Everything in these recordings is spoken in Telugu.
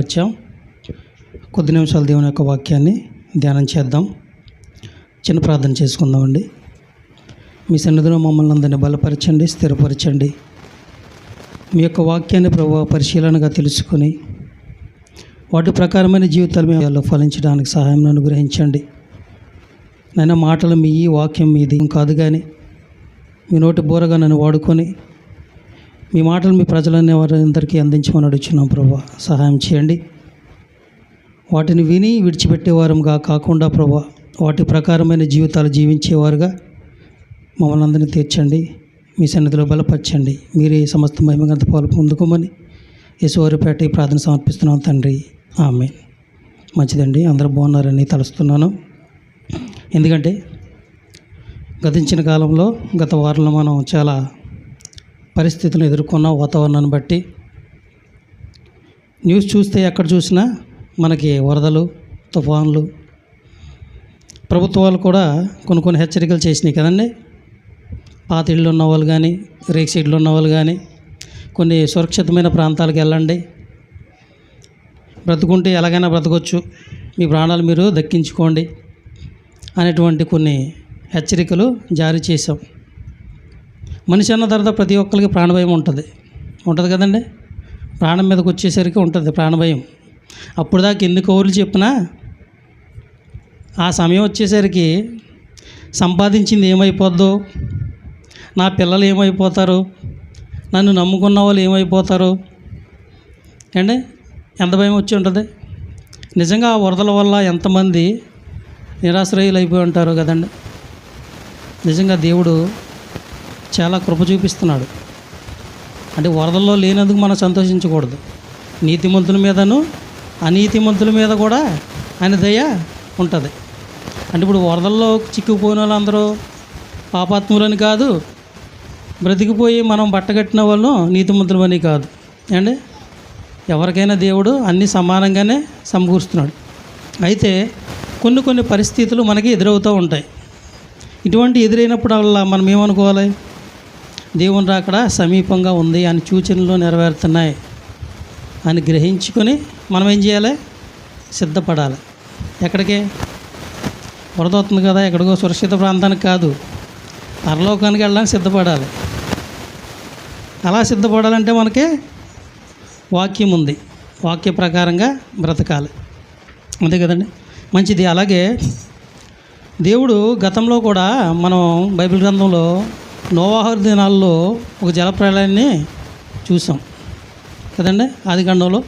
బలపరిచాం. కొద్ది నిమిషాలు దేవుని యొక్క వాక్యాన్ని ధ్యానం చేద్దాం. చిన్న ప్రార్థన చేసుకుందామండి. మీ సన్నిధిలో మమ్మల్ని అందరినీ బలపరచండి, స్థిరపరచండి. మీ యొక్క వాక్యాన్ని ప్రభువా పరిశీలనగా తెలుసుకొని వాటి ప్రకారమైన జీవితాలు మేము ఫలించడానికి సహాయం అనుగ్రహించండి. నైనా మాటలు మీ వాక్యం మీది కాదు, కానీ మీ నోటి బోరగా నన్ను వాడుకొని మీ మాటలు మీ ప్రజలనే వారందరికీ అందించమని అడుగుచున్నాం. ప్రభువా సహాయం చేయండి. వాటిని విని విడిచిపెట్టేవారుగా కాకుండా ప్రభువా వాటి ప్రకారమైన జీవితాలు జీవించేవారుగా మమ్మల్ని అందరినీ తీర్చండి. మీ సన్నిధిలో బలపరచండి. మీరే సమస్త మహిమగంత పాలు పొందుకోమని యేసువారిపేట ఈ ప్రార్థన సమర్పిస్తున్నాం తండ్రి. ఆమేన్. మంచిదండి, అందరూ బాగున్నారని తలుస్తున్నాను. ఎందుకంటే గతించిన కాలంలో గత వారంలో మనం చాలా పరిస్థితులను ఎదుర్కొన్న వాతావరణాన్ని బట్టి న్యూస్ చూస్తే ఎక్కడ చూసినా మనకి వరదలు, తుఫాన్లు, ప్రభుత్వాలు కూడా కొన్ని హెచ్చరికలు చేసినాయి కదండి. పాత ఇళ్ళు ఉన్న వాళ్ళు కానీ, రేక్ సైడ్లు ఉన్న వాళ్ళు కానీ కొన్ని సురక్షితమైన ప్రాంతాలకు వెళ్ళండి, బ్రతుకుంటే ఎలాగైనా బ్రతకొచ్చు, మీ ప్రాణాలు మీరు దక్కించుకోండి అనేటువంటి కొన్ని హెచ్చరికలు జారీ చేశాం. మనిషి అన్న తర్వాత ప్రతి ఒక్కరికి ప్రాణభయం ఉంటుంది కదండి. ప్రాణం మీదకి వచ్చేసరికి ఉంటుంది ప్రాణభయం. అప్పుడు దాకా ఎన్ని కౌరులు చెప్పినా ఆ సమయం వచ్చేసరికి సంపాదించింది ఏమైపోద్దో, నా పిల్లలు ఏమైపోతారు, నన్ను నమ్ముకున్న వాళ్ళు ఏమైపోతారు అండి, ఎంత భయం వచ్చి ఉంటుంది. నిజంగా ఆ వరదల వల్ల ఎంతమంది నిరాశ్రయులు అయిపోయి ఉంటారు కదండి. నిజంగా దేవుడు చాలా కృప చూపిస్తున్నాడు. అంటే వరదల్లో లేనందుకు మనం సంతోషించకూడదు. నీతిమంతుల మీదను అనీతిమంతుల మీద కూడా ఆయన దయ ఉంటుంది. అంటే ఇప్పుడు వరదల్లో చిక్కుపోయిన వాళ్ళందరూ పాపాత్ములని కాదు, బ్రతికిపోయి మనం బట్టగట్టిన వాళ్ళు నీతిమంతులమని కాదు అండి. ఎవరికైనా దేవుడు అన్నీ సమానంగానే సమకూరుస్తున్నాడు. అయితే కొన్ని పరిస్థితులు మనకి ఎదురవుతూ ఉంటాయి. ఇటువంటి ఎదురైనప్పుడల్లా మనం ఏమనుకోవాలి, దేవుని రాకడ సమీపంగా ఉంది అని సూచనలు నెరవేరుతున్నాయి అని గ్రహించుకొని మనం ఏం చేయాలి, సిద్ధపడాలి. ఎక్కడికి? వరద అవుతుంది కదా, ఎక్కడికో సురక్షిత ప్రాంతానికి కాదు, పరలోకానికి వెళ్ళడానికి సిద్ధపడాలి. అలా సిద్ధపడాలంటే మనకి వాక్యం ఉంది, వాక్య ప్రకారంగా బ్రతకాలి, అంతే కదండి. మంచిది. అలాగే దేవుడు గతంలో కూడా మనం బైబిల్ గ్రంథంలో నోవాహు దినాల్లో ఒక జలప్రళయాన్ని చూసాం కదండి, ఆదికాండంలో.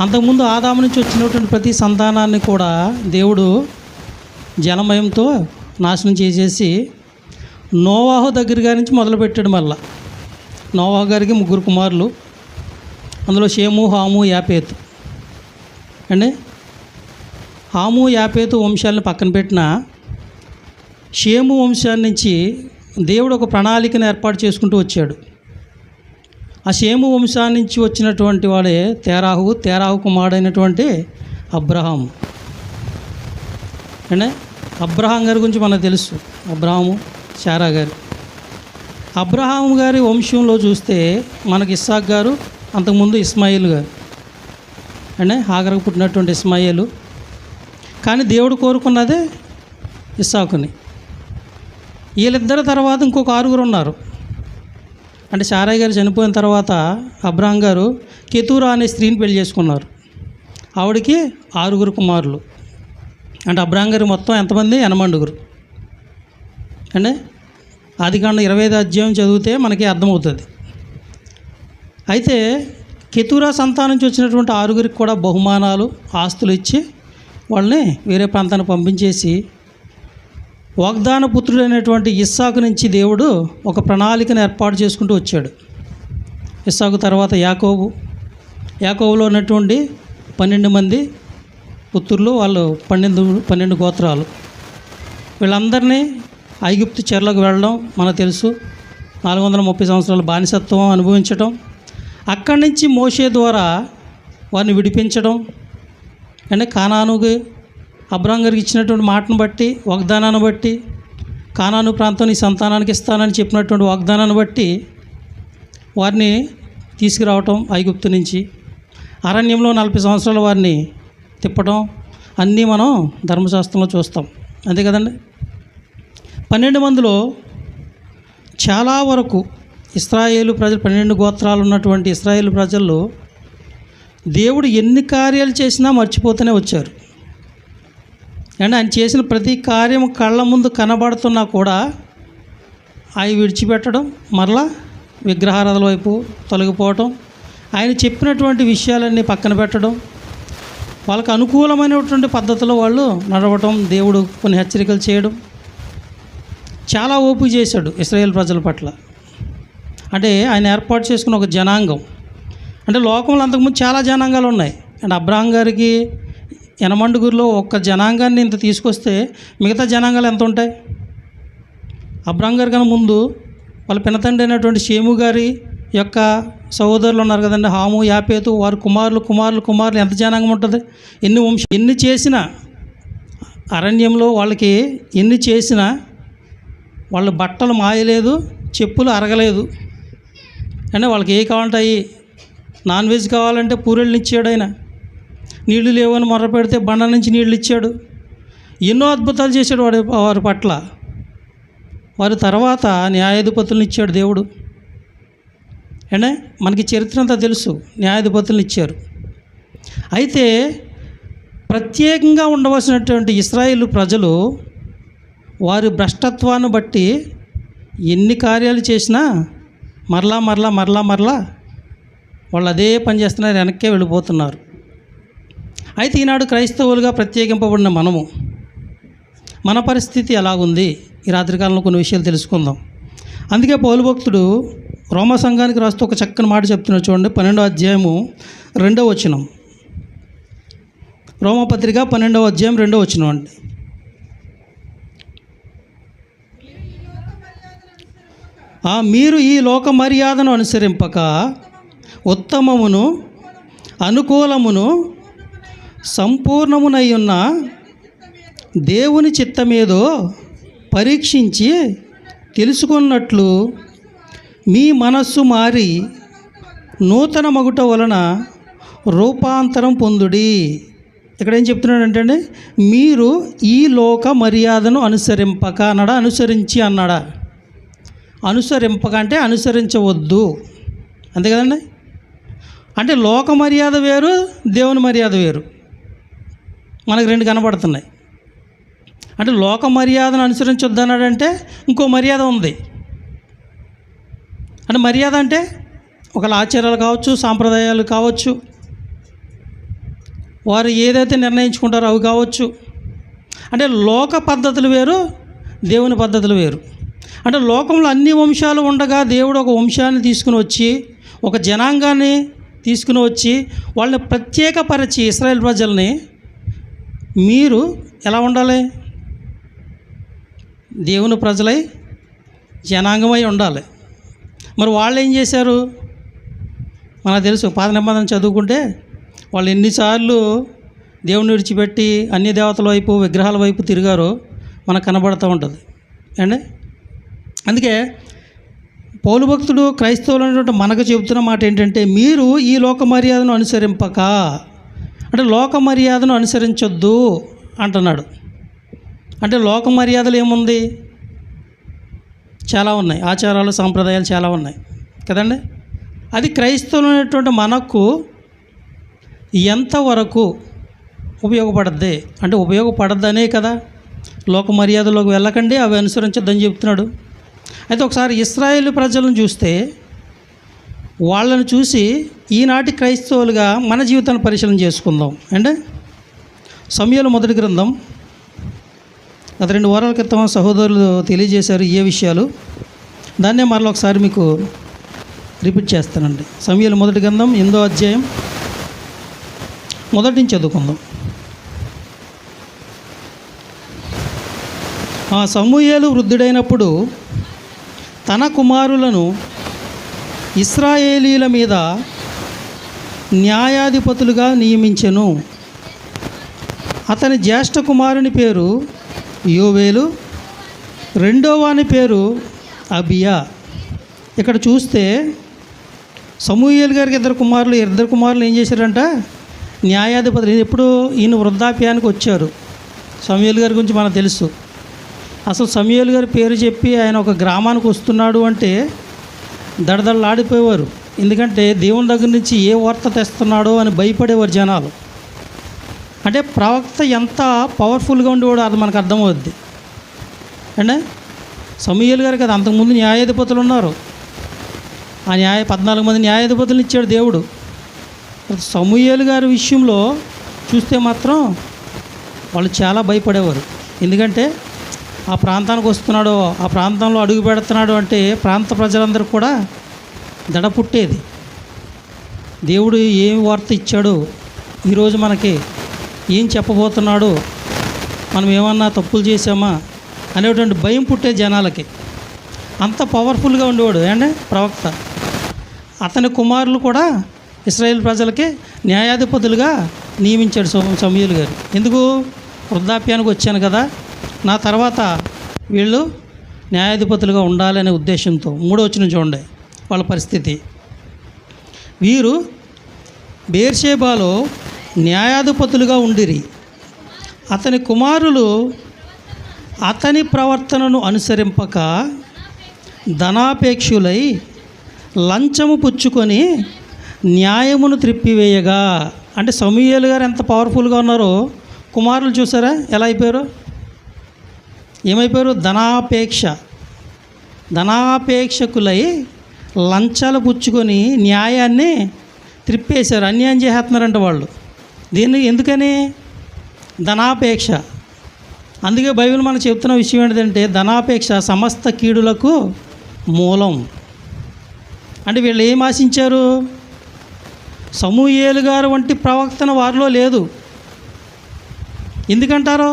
అంతకుముందు ఆదాము నుంచి వచ్చినటువంటి ప్రతి సంతానాన్ని కూడా దేవుడు జలమయంతో నాశనం చేసేసి నోవాహు దగ్గరగా నుంచి మొదలుపెట్టాడు. మళ్ళా నోవాహు గారికి 3 కుమారులు, అందులో షేము, హాము, యాపేతు అండి. హాము, యాపేతు వంశాలను పక్కన పెట్టిన షేము వంశాన్ని నుంచి దేవుడు ఒక ప్రణాళికను ఏర్పాటు చేసుకుంటూ వచ్చాడు. ఆ షేము వంశాన్ని నుంచి వచ్చినటువంటి వాడే తేరాహు కుమారుడైనటువంటి అబ్రహాము అంటే అబ్రహాం గారి గురించి మనకు తెలుసు. అబ్రహాము, శారా గారు. అబ్రహాము గారి వంశంలో చూస్తే మనకి ఇస్సాకు గారు, అంతకుముందు ఇస్మాయిల్ గారు అంటే హాగరకు పుట్టినటువంటి ఇస్మాయిలు. కానీ దేవుడు కోరుకున్నదే ఇస్సాకుని. వీళ్ళిద్దరి తర్వాత ఇంకొక 6 ఉన్నారు. అంటే శారయ్య గారు చనిపోయిన తర్వాత అబ్రహాం గారు కెతూరా అనే స్త్రీని పెళ్లి చేసుకున్నారు. ఆవిడకి 6 కుమారులు. అంటే అబ్రహాం గారు మొత్తం ఎంతమంది? 80 అంటే ఆదికాండం 25 అధ్యాయం చదివితే మనకి అర్థమవుతుంది. అయితే కెతూరా సంతానం నుంచి వచ్చినటువంటి 6 కూడా బహుమానాలు, ఆస్తులు ఇచ్చి వాళ్ళని వేరే ప్రాంతానికి పంపించేసి వాగ్దాన పుత్రుడైనటువంటి ఇస్సాకు నుంచి దేవుడు ఒక ప్రణాళికను ఏర్పాటు చేసుకుంటూ వచ్చాడు. ఇస్సాకు తర్వాత యాకోబులో ఉన్నటువంటి 12 మంది పుత్రులు, వాళ్ళు 12 గోత్రాలు. వీళ్ళందరినీ ఐగుప్తు చెరలోకి వెళ్ళడం మనకు తెలుసు. 430 సంవత్సరాల బానిసత్వం అనుభవించడం, అక్కడి నుంచి మోషే ద్వారా వారిని విడిపించడం. అంటే కానానుకి అబ్రహాం గారికి ఇచ్చినటువంటి మాటను బట్టి, వాగ్దానాన్ని బట్టి, కానాను ప్రాంతం నీ సంతానానికి ఇస్తానని చెప్పినటువంటి వాగ్దానాన్ని బట్టి వారిని తీసుకురావటం ఐగుప్తు నుంచి. అరణ్యంలో 40 సంవత్సరాలు వారిని తిప్పడం అన్నీ మనం ధర్మశాస్త్రంలో చూస్తాం, అంతే కదండి. 12 మందిలో చాలా వరకు ఇశ్రాయేలు ప్రజలు, 12 గోత్రాలు ఉన్నటువంటి ఇశ్రాయేలు ప్రజల్లో దేవుడు ఎన్ని కార్యాలు చేసినా మర్చిపోతూనే వచ్చారు. అండ్ ఆయన చేసిన ప్రతి కార్యం కళ్ళ ముందు కనబడుతున్నా కూడా అవి విడిచిపెట్టడం, మరలా విగ్రహారాధన వైపు తొలగిపోవటం, ఆయన చెప్పినటువంటి విషయాలన్నీ పక్కన పెట్టడం, వాళ్ళకు అనుకూలమైనటువంటి పద్ధతిలో వాళ్ళు నడవటం, దేవుడు కొన్ని హెచ్చరికలు చేయడం, చాలా ఓపిక చేశాడు ఇశ్రాయేల్ ప్రజల పట్ల. అంటే ఆయన ఏర్పాటు చేసుకున్న ఒక జనాంగం, అంటే లోకంలో అంతకుముందు చాలా జనాంగాలు ఉన్నాయి. అండ్ అబ్రహాం గారికి యనమండుగురిలో ఒక్క జనాంగాన్ని ఇంత తీసుకొస్తే మిగతా జనాంగాలు ఎంత ఉంటాయి? అబ్రహాం గారి కన్నా ముందు వాళ్ళ పినతండ్రి అయినటువంటి షేము గారి యొక్క సహోదరులు ఉన్నారు కదండి, హాము, యాపేతు, వారి కుమారులు ఎంత జనాంగం ఉంటుంది? ఎన్ని చేసినా అరణ్యంలో వాళ్ళకి ఎన్ని చేసినా వాళ్ళ బట్టలు మాయలేదు, చెప్పులు అరగలేదు. అంటే వాళ్ళకి ఏ కావాలంటాయి? నాన్ వెజ్ కావాలంటే పూరెళ్ళని ఇచ్చాడు ఆయన, నీళ్లు లేవని మొర్ర పెడితే బండ నుంచి నీళ్ళు ఇచ్చాడు, ఎన్నో అద్భుతాలు చేశాడు వారి పట్ల. వారి తర్వాత న్యాయాధిపతులను ఇచ్చాడు దేవుడు. అంటే మనకి చరిత్ర అంతా తెలుసు, న్యాయాధిపతులను ఇచ్చారు. అయితే ప్రత్యేకంగా ఉండవలసినటువంటి ఇశ్రాయేలు ప్రజలు వారి భ్రష్టత్వాన్ని బట్టి ఎన్ని కార్యాలు చేసినా మరలా వాళ్ళు అదే పని చేస్తున్నారు, వెనక్కే వెళ్ళిపోతున్నారు. అయితే ఈనాడు క్రైస్తవులుగా ప్రత్యేకింపబడిన మన పరిస్థితి ఎలాగుంది? ఈ రాత్రికాలంలో కొన్ని విషయాలు తెలుసుకుందాం. అందుకే పౌలు భక్తుడు రోమా సంఘానికి రాస్తూ ఒక చక్కని మాట చెప్తున్నాడు, చూడండి. 12వ అధ్యాయము 2వ వచనం, రోమపత్రిక 12వ అధ్యాయం 2వ వచనం అండి. మీరు ఈ లోక మర్యాదను అనుసరింపక ఉత్తమమును అనుకూలమును సంపూర్ణమునై ఉన్న దేవుని చిత్తమేదో పరీక్షించి తెలుసుకున్నట్లు మీ మనస్సు మారి నూతన మగుట వలన రూపాంతరం పొందుడి. ఇక్కడ ఏం చెప్తున్నాడంటే, మీరు ఈ లోక మర్యాదను అనుసరింపక అన్నాడా, అనుసరించి అన్నాడా? అనుసరింపక అంటే అనుసరించవద్దు, అంతే కదండి. అంటే లోక మర్యాద వేరు, దేవుని మర్యాద వేరు. మనకు రెండు కనబడుతున్నాయి. అంటే లోక మర్యాదను అనుసరించొద్దు అన్నాడంటే ఇంకో మర్యాద ఉంది. అంటే మర్యాద అంటే ఒకళ్ళ ఆచారాలు కావచ్చు, సాంప్రదాయాలు కావచ్చు, వారు ఏదైతే నిర్ణయించుకుంటారో అవి కావచ్చు. అంటే లోక పద్ధతులు వేరు, దేవుని పద్ధతులు వేరు. అంటే లోకంలో అన్ని వంశాలు ఉండగా దేవుడు ఒక వంశాన్ని తీసుకుని వచ్చి, ఒక జనాంగాన్ని తీసుకుని వచ్చి వాళ్ళని ప్రత్యేకపరిచి ఇశ్రాయేల్ ప్రజల్ని మీరు ఎలా ఉండాలి? దేవుని ప్రజలై జనాంగమై ఉండాలి. మరి వాళ్ళు ఏం చేశారు? మనకు తెలుసు, పాత నిబంధన చదువుకుంటే వాళ్ళు ఎన్నిసార్లు దేవుని విడిచిపెట్టి అన్య దేవతల వైపు, విగ్రహాల వైపు తిరిగారో మనకు కనబడుతూ ఉంటుంది అండి. అందుకే పౌలు భక్తుడు క్రైస్తవులు అనేటువంటి మనకు చెబుతున్న మాట ఏంటంటే, మీరు ఈ లోక మర్యాదను అనుసరింపక, అంటే లోక మర్యాదను అనుసరించొద్దు అంటున్నాడు. అంటే లోక మర్యాదలు ఏముంది? చాలా ఉన్నాయి, ఆచారాలు సాంప్రదాయాలు చాలా ఉన్నాయి కదండి. అది క్రైస్తవులు అనేటువంటి మనకు ఎంతవరకు ఉపయోగపడద్ది? అంటే ఉపయోగపడద్దనే కదా లోక మర్యాదలోకి వెళ్ళకండి, అవి అనుసరించొద్దని చెప్తున్నాడు. అయితే ఒకసారి ఇశ్రాయేలు ప్రజలను చూస్తే, వాళ్ళని చూసి ఈనాటి క్రైస్తవులుగా మన జీవితాన్ని పరిశీలన చేసుకుందాం. అంటే సమూయేలు మొదటి గ్రంథం, గత 2 వారాల క్రితం సహోదరులు తెలియజేశారు ఏ విషయాలు, దాన్నే మరలా ఒకసారి మీకు రిపీట్ చేస్తానండి. సమూయేలు మొదటి గ్రంథం 8వ అధ్యాయం మొదటి నుంచి చదువుకుందాం. సమూయేలు వృద్ధుడైనప్పుడు తన కుమారులను ఇశ్రాయేలీల మీద న్యాయాధిపతులుగా నియమించెను. అతని జ్యేష్ఠ కుమారుని పేరు యోవేలు, రెండో వాని పేరు అబియా. ఇక్కడ చూస్తే సమూయేలు గారికి ఇద్దరు కుమారులు ఏం చేశారంట, న్యాయాధిపతులు. ఎప్పుడు ఈయన వృద్ధాప్యానికి వచ్చారు. సమూయేలు గారి గురించి మనకు తెలుసు. అసలు సమూయేలు గారి పేరు చెప్పి ఆయన ఒక గ్రామానికి వస్తున్నాడు అంటే దడదడలాడిపోయేవారు. ఎందుకంటే దేవుని దగ్గర నుంచి ఏ వార్త తెస్తున్నాడో అని భయపడేవారు జనాలు. అంటే ప్రవక్త ఎంత పవర్ఫుల్గా ఉండేవాడో అది మనకు అర్థమవుద్ది. అంటే సమూయేలు గారికి అది అంతకుముందు న్యాయాధిపతులు ఉన్నారు. ఆ 14 మంది న్యాయాధిపతులను ఇచ్చాడు దేవుడు. సమూయేలు గారి విషయంలో చూస్తే మాత్రం వాళ్ళు చాలా భయపడేవారు. ఎందుకంటే ఆ ప్రాంతానికి వస్తున్నాడో, ఆ ప్రాంతంలో అడుగు పెడుతున్నాడు అంటే ప్రాంత ప్రజలందరూ కూడా దడ పుట్టేది. దేవుడు ఏం వార్త ఇచ్చాడు, ఈరోజు మనకి ఏం చెప్పబోతున్నాడు, మనం ఏమన్నా తప్పులు చేసామా అనేటువంటి భయం పుట్టే జనాలకి. అంత పవర్ఫుల్గా ఉండేవాడు అంటే ప్రవక్త. అతని కుమారులు కూడా ఇశ్రాయేల్ ప్రజలకి న్యాయాధిపతులుగా నియమించాడు సమూయేలు గారు. ఎందుకు? వృద్ధాప్యానికి వచ్చాను కదా, నా తర్వాత వీళ్ళు న్యాయాధిపతులుగా ఉండాలనే ఉద్దేశంతో. 3వ వచనం చూడండి వాళ్ళ పరిస్థితి. వీరు బెయేర్షెబాలో న్యాయాధిపతులుగా ఉండిరి. అతని కుమారులు అతని ప్రవర్తనను అనుసరింపక ధనాపేక్షులై లంచము పుచ్చుకొని న్యాయమును త్రిప్పివేయగా. అంటే సమూయేలు గారు ఎంత పవర్ఫుల్గా ఉన్నారో కుమారులు చూసారా ఎలా అయిపోయారు, ఏమైపోయారు? ధనాపేక్షకులై లంచాలు పుచ్చుకొని న్యాయాన్ని త్రిప్పేశారు. అన్యాయం చేస్తున్నారంట వాళ్ళు. దీన్ని ఎందుకని? ధనాపేక్ష. అందుకే బైబిల్ మనకు చెప్తున్న విషయం ఏంటంటే ధనాపేక్ష సమస్త కీడులకు మూలం. అంటే వీళ్ళు ఏం ఆశించారు? సమూయేలు గారు వంటి ప్రవక్తన వారిలో లేదు. ఎందుకంటారు?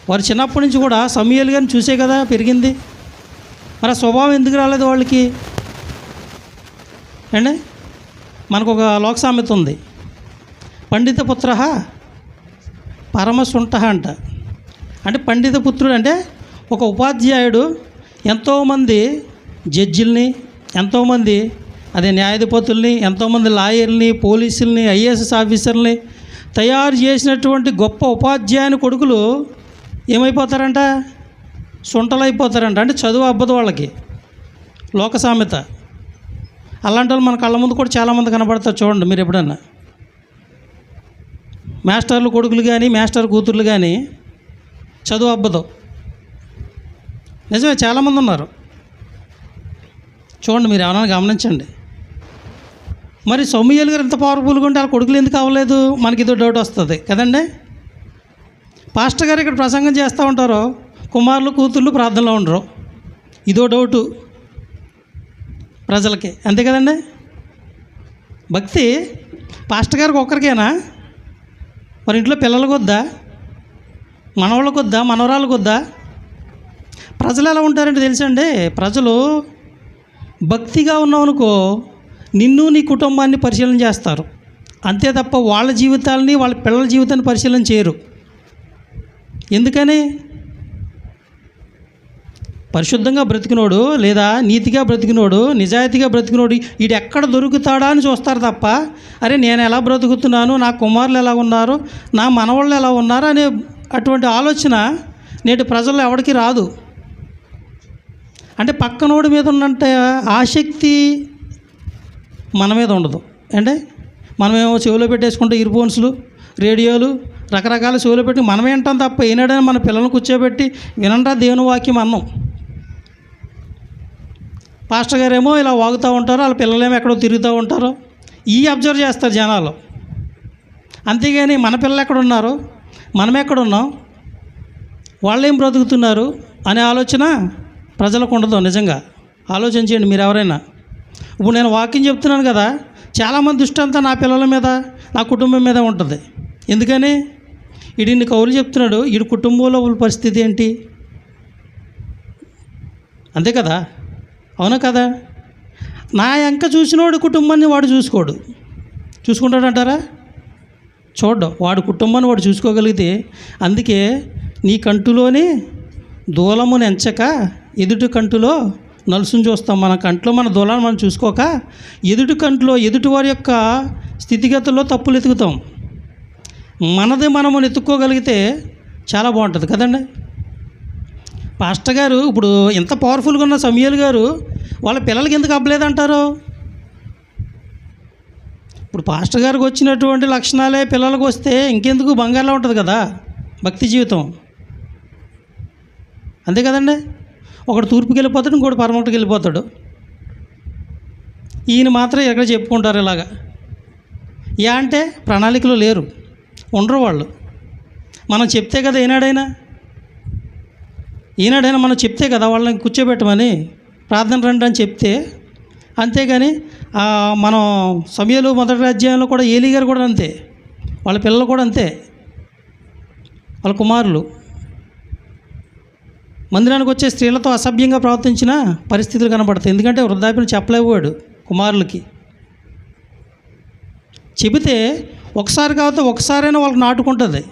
వారు చిన్నప్పటి నుంచి కూడా సమూయేలు గారిని చూసే కదా పెరిగింది. మరి ఆ స్వభావం ఎందుకు రాలేదు వాళ్ళకి అండి? మనకు ఒక లోక సామెత ఉంది, పండిత పుత్ర పరమసుంఠ అంట. అంటే పండిత పుత్రుడు అంటే ఒక ఉపాధ్యాయుడు ఎంతోమంది జడ్జిల్ని, ఎంతోమంది న్యాయాధిపతుల్ని, ఎంతోమంది లాయర్ని, పోలీసుల్ని, ఐఏఎస్ ఆఫీసర్ని తయారు చేసినటువంటి గొప్ప ఉపాధ్యాయుని కొడుకులు ఏమైపోతారంట? సుంటలైపోతారంట. అంటే చదువు అబ్బదు వాళ్ళకి. లోక సామెత. అలాంటి వాళ్ళు మన కళ్ళ ముందు కూడా చాలామంది కనబడతారు. చూడండి మీరు ఎప్పుడన్నా. మాస్టర్లు కొడుకులు కానీ మాస్టర్ కూతుర్లు కానీ చదువు అబ్బదు. నిజమే, చాలామంది ఉన్నారు. చూడండి మీరు ఏమైనా గమనించండి. మరి సమూయేలు గారు ఎంత పవర్ఫుల్గా ఉంటే వాళ్ళ కొడుకులు ఎందుకు అవ్వలేదు? మనకి ఇదో డౌట్ వస్తుంది కదండి. పాస్టర్ గారు ఇక్కడ ప్రసంగం చేస్తూ ఉంటారు, కుమారులు కూతుర్లు ప్రార్థనలో ఉండరు. ఇదో డౌటు ప్రజలకి, అంతే కదండి. భక్తి పాస్టర్ గారికి ఒక్కరికేనా? మరి ఇంట్లో పిల్లలకు వద్దా, మనవాళ్ళకు వద్దా, మనవరాలకు వద్దా? ప్రజలు ఎలా ఉంటారంటే తెలుసండి, ప్రజలు భక్తిగా ఉన్నామనుకో నిన్ను నీ కుటుంబాన్ని పరిశీలన చేస్తారు, అంతే తప్ప వాళ్ళ జీవితాలని వాళ్ళ పిల్లల జీవితాన్ని పరిశీలన చేయరు. ఎందుకని? పరిశుద్ధంగా బ్రతికినోడు లేదా నీతిగా బ్రతికినోడు, నిజాయితీగా బ్రతికినోడు వీడు ఎక్కడ దొరుకుతాడా అని చూస్తారు తప్ప, అరే నేను ఎలా బ్రతుకుతున్నాను, నా కుమారులు ఎలా ఉన్నారు, నా మనవాళ్ళు ఎలా ఉన్నారు అనే అటువంటి ఆలోచన నేటి ప్రజల్లో ఎవరికి రాదు. అంటే పక్కనోడి మీద ఉన్నంత ఆసక్తి మన మీద ఉండదు. అంటే మనమేమో చెవిలో పెట్టేసుకుంటే ఇయర్ ఫోన్స్లు, రేడియోలు, రకరకాల చెవిలో పెట్టి మనమే వింటాం తప్ప ఏనాడని మన పిల్లల్ని కూర్చోబెట్టి వినంటా దేవుని వాక్యం అన్నాం. పాస్టర్ గారేమో ఇలా వాగుతూ ఉంటారు, వాళ్ళ పిల్లలేమో ఎక్కడో తిరుగుతూ ఉంటారు. అబ్జర్వ్ చేస్తారు జనాలు. అంతేగాని మన పిల్లలు ఎక్కడ ఉన్నారు, మనం ఎక్కడున్నాం, వాళ్ళేం బ్రతుకుతున్నారు అనే ఆలోచన ప్రజలకు ఉండదు. నిజంగా ఆలోచించండి మీరు ఎవరైనా. ఇప్పుడు నేను వాక్యం చెప్తున్నాను కదా, చాలామంది దృష్టి అంతా నా పిల్లల మీద, నా కుటుంబం మీద ఉంటుంది. ఎందుకని? ఇన్ని కౌలు చెప్తున్నాడు, వీడి కుటుంబంలో పరిస్థితి ఏంటి? అంతే కదా, అవునా కదా? నా ఎంక చూసినోడు కుటుంబాన్ని వాడు చూసుకుంటాడంటారా? చూడ్డం. వాడు కుటుంబాన్ని వాడు చూసుకోగలిగితే, అందుకే నీ కంటులోని దూలమును ఎంచక ఎదుటి కంటులో నలుసుని చూస్తాం. మన కంట్లో మన దూలాన్ని మనం చూసుకోక ఎదుటి కంట్లో ఎదుటి వారి యొక్క స్థితిగతుల్లో తప్పులు ఎతుకుతాం. మనది మనము ఎత్తుక్కోగలిగితే చాలా బాగుంటుంది కదండి. పాస్టర్ గారు ఇప్పుడు ఎంత పవర్ఫుల్గా ఉన్న సమూయేలు గారు వాళ్ళ పిల్లలకి ఎందుకు అబ్బలేదంటారు? ఇప్పుడు పాస్టర్ గారికి వచ్చినటువంటి లక్షణాలే పిల్లలకు వస్తే ఇంకెందుకు బంగారులా ఉంటుంది కదా భక్తి జీవితం. అంతే కదండి. ఒకడు తూర్పుకి వెళ్ళిపోతాడు, ఇంకోటి పరమటికి వెళ్ళిపోతాడు. ఈయన మాత్రం ఎక్కడ చెప్పుకుంటారు ఇలాగా. అంటే ప్రణాళికలో లేరు, ఉండరు వాళ్ళు. మనం చెప్తే కదా ఈనాడైనా మనం చెప్తే కదా వాళ్ళని కూర్చోబెట్టమని, ప్రార్థన రండి అని చెప్తే. అంతేగాని మనం సమూయేలు మొదటి అధ్యాయంలో కూడా ఏలీ గారు కూడా అంతే, వాళ్ళ పిల్లలు కూడా అంతే, వాళ్ళ కుమారులు మందిరానికి వచ్చే స్త్రీలతో అసభ్యంగా ప్రవర్తించిన పరిస్థితులు కనబడతాయి. ఎందుకంటే వృద్ధాప్యం చెప్పలేవాడు కుమారులకి. చెబితే ఒకసారి కాబట్టి ఒకసారైనా వాళ్ళకి నాటుకుంటుంది.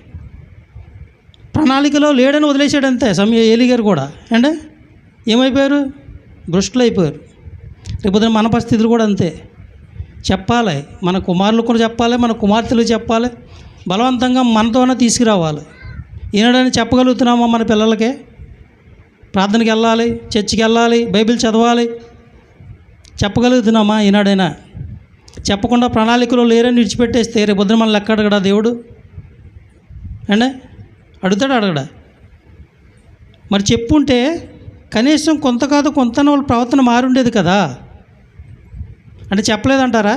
ప్రణాళికలో లేడని వదిలేసాడు అంతే ఏలీ గారు కూడా. అంటే ఏమైపోయారు? భ్రష్టులు అయిపోయారు. రేపు మన పరిస్థితులు కూడా అంతే. చెప్పాలి, మన కుమారులు కూడా చెప్పాలి, మన కుమార్తెలు చెప్పాలి, బలవంతంగా మనతోనే తీసుకురావాలి. ఈనాడని చెప్పగలుగుతున్నామా? మన పిల్లలకే ప్రార్థనకి వెళ్ళాలి, చర్చికి వెళ్ళాలి, బైబిల్ చదవాలి చెప్పగలుగుతున్నామా? ఈనాడైనా చెప్పకుండా ప్రణాళికలో లేరని విడిచిపెట్టేస్తే రేపు పొద్దున మనల్ని ఎక్కడ అడగడా దేవుడు? అంటే అడగడా? మరి చెప్పుంటే కనీసం కొంత కాదు కొంత వాళ్ళ ప్రవర్తన మారుండేది కదా. అంటే చెప్పలేదంటారా?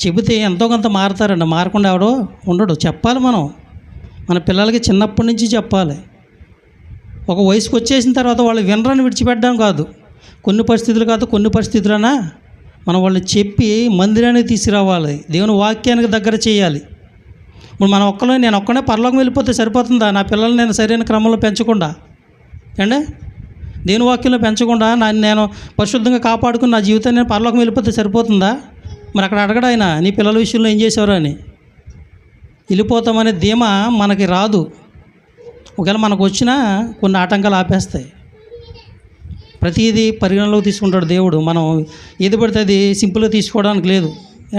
చెబితే ఎంతో కొంత మారుతారండి. మారకుండా ఎవడో ఉండడు. చెప్పాలి, మనం మన పిల్లలకి చిన్నప్పటి నుంచి చెప్పాలి. ఒక వయసుకు వచ్చేసిన తర్వాత వాళ్ళు వినరని విడిచిపెట్టడం కాదు. కొన్ని పరిస్థితులైనా మనం వాళ్ళని చెప్పి మందిరానికి తీసుకురావాలి, దేవుని వాక్యానికి దగ్గర చేయాలి. ఇప్పుడు నేను ఒక్కనే పరలోకం వెళ్ళిపోతే సరిపోతుందా? నా పిల్లల్ని నేను సరైన క్రమంలో పెంచకుండా, అంటే దేవుని వాక్యంలో పెంచకుండా నేను పరిశుద్ధంగా కాపాడుకుని నా జీవితాన్ని నేను పరలోకం వెళ్ళిపోతే సరిపోతుందా? మరి అక్కడ అడగడు ఆయన, నీ పిల్లల విషయంలో ఏం చేసేవారు అని. వెళ్ళిపోతామనే ధీమా మనకి రాదు. ఒకవేళ మనకు వచ్చినా కొన్ని ఆటంకాలు ఆపేస్తాయి. ప్రతిదీ పరిగణలోకి తీసుకుంటాడు దేవుడు. మనం ఏది పడితే అది సింపుల్గా తీసుకోవడానికి లేదు.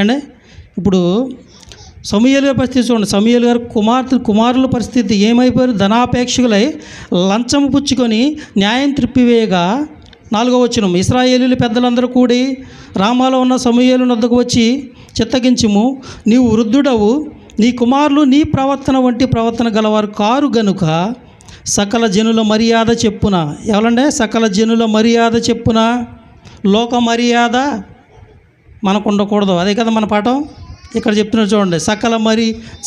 అంటే ఇప్పుడు సమూయేలు గారి పరిస్థితి చూడండి. సమూయేలు గారు కుమారుల పరిస్థితి ఏమైపోయారు? ధనాపేక్షకులై లంచము పుచ్చుకొని న్యాయం త్రిప్పివేయగా. 4వ వచనం, ఇశ్రాయేలీయుల పెద్దలందరూ కూడి రామాలో ఉన్న సమూయేలు వద్దకు వచ్చి చిత్తగించుము, నీవు వృద్ధుడవు, నీ కుమారులు నీ ప్రవర్తన వంటి ప్రవర్తన గలవారు కారు గనుక సకల జనుల మర్యాద చెప్పున. ఎవరంటే సకల జనుల మర్యాద చెప్పున. లోక మర్యాద మనకు ఉండకూడదు. అదే కదా మన పాఠం. ఇక్కడ చెప్తున్నారు చూడండి,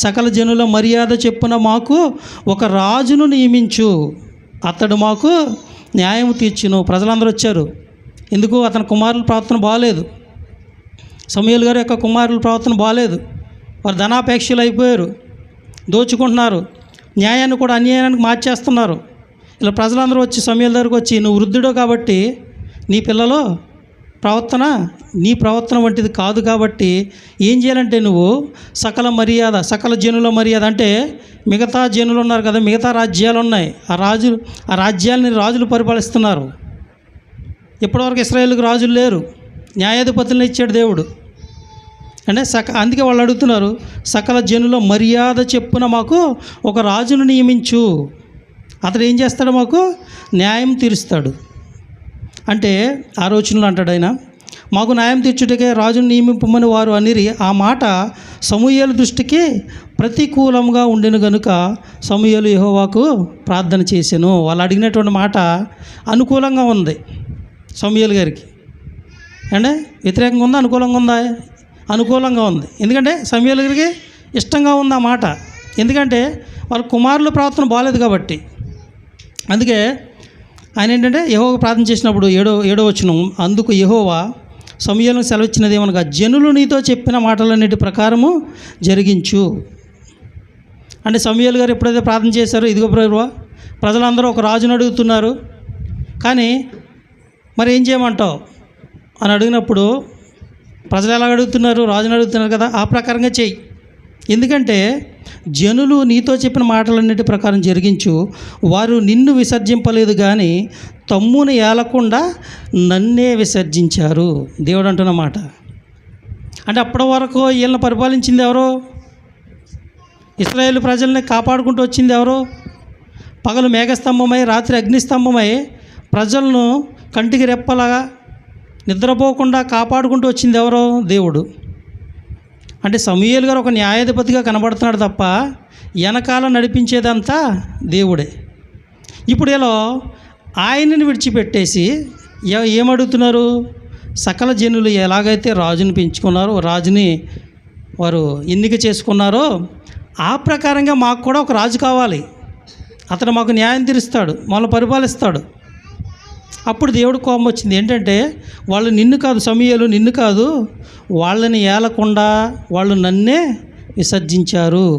సకల జనుల మర్యాద చెప్పున మాకు ఒక రాజును నియమించు, అతడు మాకు న్యాయం తీర్చును. ప్రజలందరూ వచ్చారు. ఎందుకు? అతని కుమారుల ప్రవర్తన బాగాలేదు. సమూయేలు గారి యొక్క కుమారుల ప్రవర్తన బాగాలేదు. వారు ధనాపేక్షలు అయిపోయారు, దోచుకుంటున్నారు, న్యాయాన్ని కూడా అన్యాయానికి మార్చేస్తున్నారు. ఇలా ప్రజలందరూ వచ్చి సమూయేలు దగ్గరకు వచ్చి, నువ్వు వృద్ధుడు కాబట్టి నీ పిల్లలు నీ ప్రవర్తన వంటిది కాదు కాబట్టి ఏం చేయాలంటే నువ్వు సకల జనుల మర్యాద, అంటే మిగతా జనులు ఉన్నారు కదా, మిగతా రాజ్యాలు ఉన్నాయి, ఆ రాజ్యాలని రాజులు పరిపాలిస్తున్నారు. ఇప్పటివరకు ఇశ్రాయేలుకు రాజులు లేరు, న్యాయాధిపతులను ఇచ్చాడు దేవుడు. అంటే అందుకే వాళ్ళు అడుగుతున్నారు, సకల జనుల మర్యాద చెప్పున మాకు ఒక రాజును నియమించు, అతడు ఏం చేస్తాడు? మాకు న్యాయం తీరుస్తాడు. అంటే ఆలోచనలు అంటాడు ఆయన, మాకు న్యాయం తీర్చుటకే రాజును నియమింపమని వారు అనిరి. ఆ మాట సమూయేలు దృష్టికి ప్రతికూలంగా ఉండెను గనుక సమూయేలు యెహోవాకు ప్రార్థన చేసెను. వాళ్ళు అడిగినటువంటి మాట అనుకూలంగా ఉంది సమూయేలు గారికి. అంటే వ్యతిరేకంగా ఉందా, అనుకూలంగా ఉందా? అనుకూలంగా ఉంది. ఎందుకంటే సమూయేలు గారికి ఇష్టంగా ఉంది ఆ మాట. ఎందుకంటే వాళ్ళ కుమారుల ప్రవర్తన బాగాలేదు కాబట్టి. అందుకే ఆయన ఏంటంటే యెహోవాకు ప్రార్థన చేసినప్పుడు 7వ వచనం, అందుకు యెహోవా సమూయేలును సెలవిచ్చినది ఏమనగా, జనులు నీతో చెప్పిన మాటలన్నిటి ప్రకారము జరిగించు. అంటే సమూయేలు గారు ఎప్పుడైతే ప్రార్థన చేశారో, ఇదిగో ప్రభువా ప్రజలందరూ ఒక రాజును అడుగుతున్నారు, కానీ మరి ఏం చేయమంటావు అని అడిగినప్పుడు, ప్రజలు ఎలా అడుగుతున్నారు? రాజును అడుగుతున్నారు కదా, ఆ ప్రకారంగా చెయ్యి. ఎందుకంటే జనులు నీతో చెప్పిన మాటలన్నిటి ప్రకారం జరిగించు. వారు నిన్ను విసర్జింపలేదు కానీ తమ్మును ఏలకుండా నన్నే విసర్జించారు. దేవుడు అంటున్న మాట. అంటే అప్పటి వరకు వీళ్ళని పరిపాలించింది ఎవరు? ఇశ్రాయేలు ప్రజల్ని కాపాడుకుంటూ వచ్చింది ఎవరు? పగలు మేఘస్తంభమై రాత్రి అగ్నిస్తంభమై ప్రజలను కంటికి రెప్పలాగా నిద్రపోకుండా కాపాడుకుంటూ వచ్చింది ఎవరో? దేవుడు. అంటే సమూయేలు గారు ఒక న్యాయాధిపతిగా కనబడుతున్నాడు తప్ప వెనకాల నడిపించేదంతా దేవుడే. ఇప్పుడు ఇలా ఆయనని విడిచిపెట్టేసి ఏమడుగుతున్నారు? సకల జనులు ఎలాగైతే రాజుని పెంచుకున్నారో, రాజుని వారు ఎన్నిక చేసుకున్నారో ఆ ప్రకారంగా మాకు కూడా ఒక రాజు కావాలి. అతను మాకు న్యాయం తీరుస్తాడు, మమ్మల్ని పరిపాలిస్తాడు. అప్పుడు దేవుడు కోపం వచ్చింది. ఏంటంటే వాళ్ళు నిన్ను కాదు, సమూయేలు నిన్ను కాదు, వాళ్ళని ఏలకుండా వాళ్ళు నన్నే విసర్జించారు.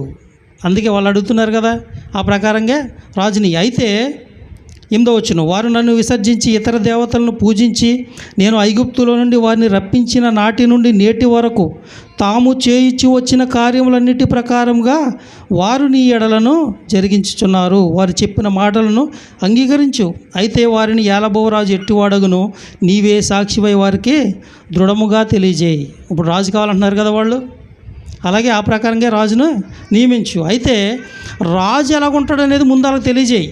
అందుకే వాళ్ళు అడుగుతున్నారు కదా, ఆ ప్రకారంగా రాజుని. అయితే 8వ వచనం, వారు నన్ను విసర్జించి ఇతర దేవతలను పూజించి నేను ఐగుప్తులో నుండి వారిని రప్పించిన నాటి నుండి నేటి వరకు తాము చేయించి వచ్చిన కార్యములన్నిటి ప్రకారంగా వారు నీ ఎడలను జరిగించుచున్నారు. వారు చెప్పిన మాటలను అంగీకరించు. అయితే వారిని ఏలబోరాజు ఎట్టివాడగును, నీవే సాక్షివై వారికి దృఢముగా తెలియజేయి. ఇప్పుడు రాజు కావాలంటున్నారు కదా వాళ్ళు, అలాగే ఆ ప్రకారంగా రాజును నియమించు. అయితే రాజు ఎలాగుంటాడు అనేది ముందు వాళ్ళకి తెలియజేయి.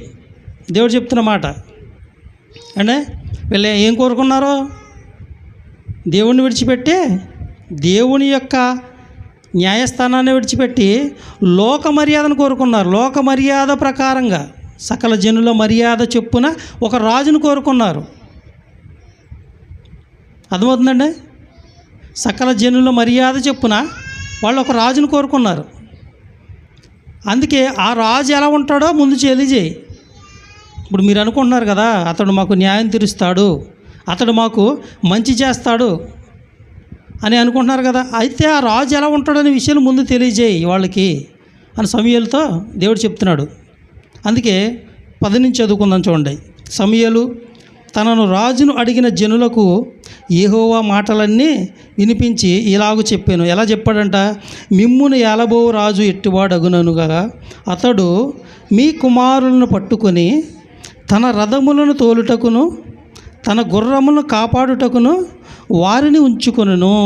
దేవుడు చెప్తున్న మాట. అంటే వీళ్ళు ఏం కోరుకున్నారో? దేవుణ్ణి విడిచిపెట్టి, దేవుని యొక్క న్యాయస్థానాన్ని విడిచిపెట్టి లోక మర్యాదను కోరుకున్నారు. లోక మర్యాద ప్రకారంగా సకల జనుల మర్యాద చొప్పున ఒక రాజును కోరుకున్నారు. అర్థమవుతుందండి? సకల జనుల మర్యాద చొప్పున వాళ్ళు ఒక రాజును కోరుకున్నారు. అందుకే ఆ రాజు ఎలా ఉంటాడో ముందు తెలియజేయి. ఇప్పుడు మీరు అనుకుంటున్నారు కదా, అతడు మాకు న్యాయం తీరుస్తాడు, అతడు మాకు మంచి చేస్తాడు అని అనుకుంటున్నారు కదా. అయితే ఆ రాజు ఎలా ఉంటాడనే విషయాలు ముందు తెలియజేయి వాళ్ళకి అని సమూయేలుతో దేవుడు చెప్తున్నాడు. అందుకే 10 నుంచి చదువుకుందాం చూడండి. సమూయేలు తనను రాజును అడిగిన జనులకు యెహోవా మాటలన్నీ వినిపించి ఇలాగు చెప్పాను. ఎలా చెప్పాడంట? మిమ్మును ఏలబో రాజు ఎట్టివాడగుననుగా అతడు మీ కుమారులను పట్టుకొని తన రథములను తోలుటకును తన గుర్రములను కాపాడుటకును వారిని ఉంచుకొనును.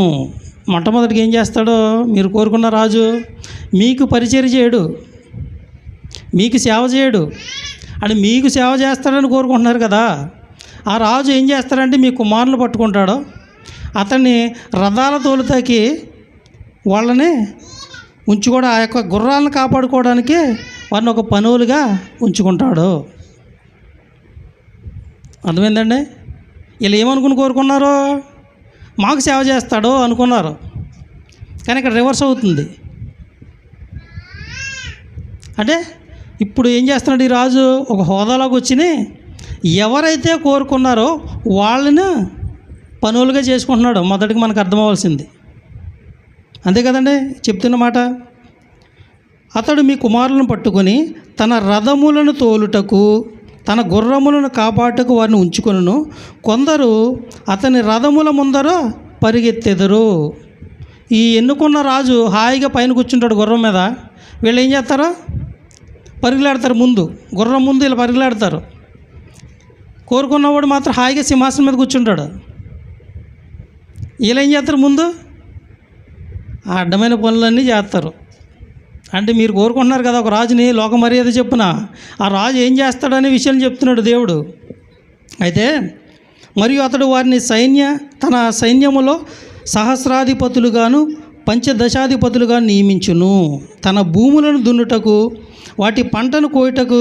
మొట్టమొదటిగా ఏం చేస్తాడో మీరు కోరుకున్న రాజు? మీకు పరిచర్య చేయడు, మీకు సేవ చేయడు. అని మీకు సేవ చేస్తాడని కోరుకుంటున్నారు కదా. ఆ రాజు ఏం చేస్తాడంటే మీ కుమారులు పట్టుకుంటాడు, అతన్ని రథాల తోలుతాకి వాళ్ళని ఉంచుకోవడం, ఆ యొక్క గుర్రాలను కాపాడుకోవడానికి వారిని ఒక పనులుగా ఉంచుకుంటాడు. అర్థమైందండి? వీళ్ళు ఏమనుకుని కోరుకున్నారు? మాకు సేవ చేస్తాడో అనుకున్నారు. కానీ ఇక్కడ రివర్స్ అవుతుంది. అంటే ఇప్పుడు ఏం చేస్తున్నాడు ఈ రాజు? ఒక హోదాలోకి వచ్చి ఎవరైతే కోరుకున్నారో వాళ్ళని పనులుగా చేసుకుంటున్నాడు. మొదటికి మనకు అర్థమవలసింది అంతే కదండి చెప్తున్న మాట. అతడు మీ కుమారులను పట్టుకొని తన రథములను తోలుటకు తన గుర్రములను కాపాటుకు వారిని ఉంచుకొనును. కొందరు అతని రథముల ముందర పరిగెత్తెదరు. ఈ ఎన్నుకున్న రాజు హాయిగా పైన కూర్చుంటాడు గుర్రం మీద. వీళ్ళు ఏం చేస్తారో పరుగులాడతారు. ముందు గుర్రం ముందు ఇలా పరుగులాడతారు. కోరుకున్నవాడు మాత్రం హాయిగా సింహాసనం మీద కూర్చుంటాడు. వీళ్ళు ఏం చేస్తారు? ముందు ఆ అడ్డమైన పనులన్నీ చేస్తారు. అంటే మీరు కోరుకుంటున్నారు కదా ఒక రాజుని, లోక మర్యాద చెప్పున ఆ రాజు ఏం చేస్తాడనే విషయం చెప్తున్నాడు దేవుడు. అయితే మరియు అతడు వారిని తన సైన్యములో సహస్రాధిపతులుగాను పంచదశాధిపతులుగా నియమించును. తన భూములను దున్నుటకు వాటి పంటను కోయుటకు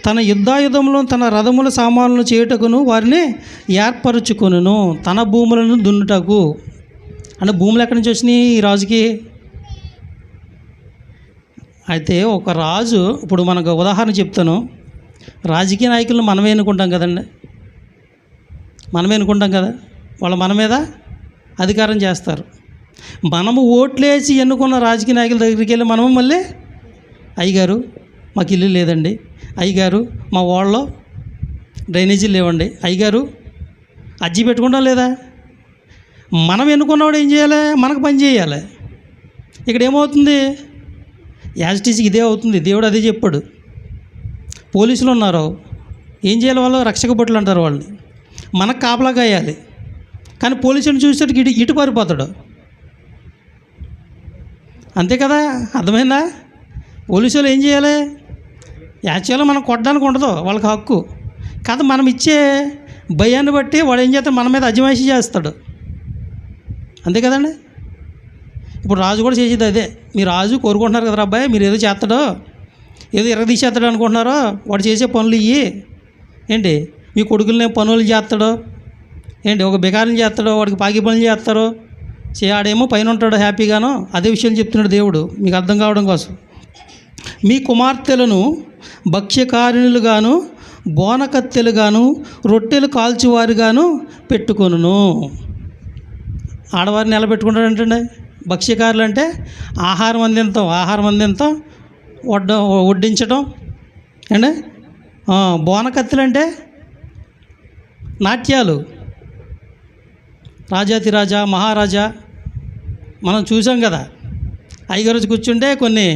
తన యుద్ధాయుధములను తన రథముల సామాన్లను చేయుటకును వారిని ఏర్పరచుకొనును. తన భూములను దున్నుటకు అంటే భూములు ఎక్కడి నుంచి వచ్చినాయి ఈ రాజుకి? అయితే ఒక రాజు, ఇప్పుడు మనకు ఉదాహరణ చెప్తాను. రాజకీయ నాయకులను మనమే ఎన్నుకుంటాం కదండి, మనమే ఎన్నుకుంటాం కదా. వాళ్ళు మన మీద అధికారం చేస్తారు. మనము ఓట్లేసి ఎన్నుకున్న రాజకీయ నాయకుల దగ్గరికి వెళ్ళి మనము మళ్ళీ అయ్యగారు మాకు ఇల్లు లేదండి, అయ్యగారు మా వాళ్ళలో డ్రైనేజీలు లేవండి, అయ్యగారు అజ్జి పెట్టుకుంటాం లేదా? మనం ఎన్నుకున్నవాడు ఏం చేయాలి? మనకు పని చేయాలి. ఇక్కడ ఏమవుతుంది? యాజిటీస్ ఇదే అవుతుంది. దేవుడు అదే చెప్పాడు. పోలీసులు ఉన్నారు, ఏం చేయాలి వాళ్ళు? రక్షక భటులు అంటారు వాళ్ళని. మనకు కాపలా కాయాలి. కానీ పోలీసులను చూసేటికి ఇటు పారిపోతాడు. అంతే కదా, అర్థమైందా? పోలీసు వాళ్ళు ఏం చేయాలి? యాక్చువల్గా మనం కొట్టడానికి ఉండదు, వాళ్ళకి హక్కు కాదు. మనం ఇచ్చే భయాన్ని బట్టి వాడు ఏం చేస్తాడు? మన మీద అజమాయిషీ చేస్తాడు. అంతే కదండి. ఇప్పుడు రాజు కూడా చేసేది అదే. మీ రాజు కోరుకుంటున్నారు కదా అబ్బాయి, మీరు ఏదో చేస్తాడో, ఏదో ఎరగదీసేస్తాడు అనుకుంటున్నారో, వాడు చేసే పనులు ఇవి ఏంటి? మీ కొడుకులనే పనులు చేస్తాడో ఏంటి? ఒక బికారం చేస్తాడో, వాడికి పాకి పనులు చేస్తారో ఆడేమో పైన ఉంటాడు హ్యాపీగానో. అదే విషయం చెప్తున్నాడు దేవుడు మీకు అర్థం కావడం కోసం. మీ కుమార్తెలను భక్ష్యకారిణులుగాను, బోనకత్తెలుగాను, రొట్టెలు కాల్చువారుగాను పెట్టుకొనును. ఆడవారిని ఎలా పెట్టుకుంటాడంటే, భక్ష్యకారులు అంటే ఆహారం అందింతం వడ్డించడం అండి. బోనకత్తెలు అంటే నాట్యాలు, రాజాతిరాజా మహారాజా మనం చూసాం కదా. అయ్యగారు కూర్చుంటే కొన్ని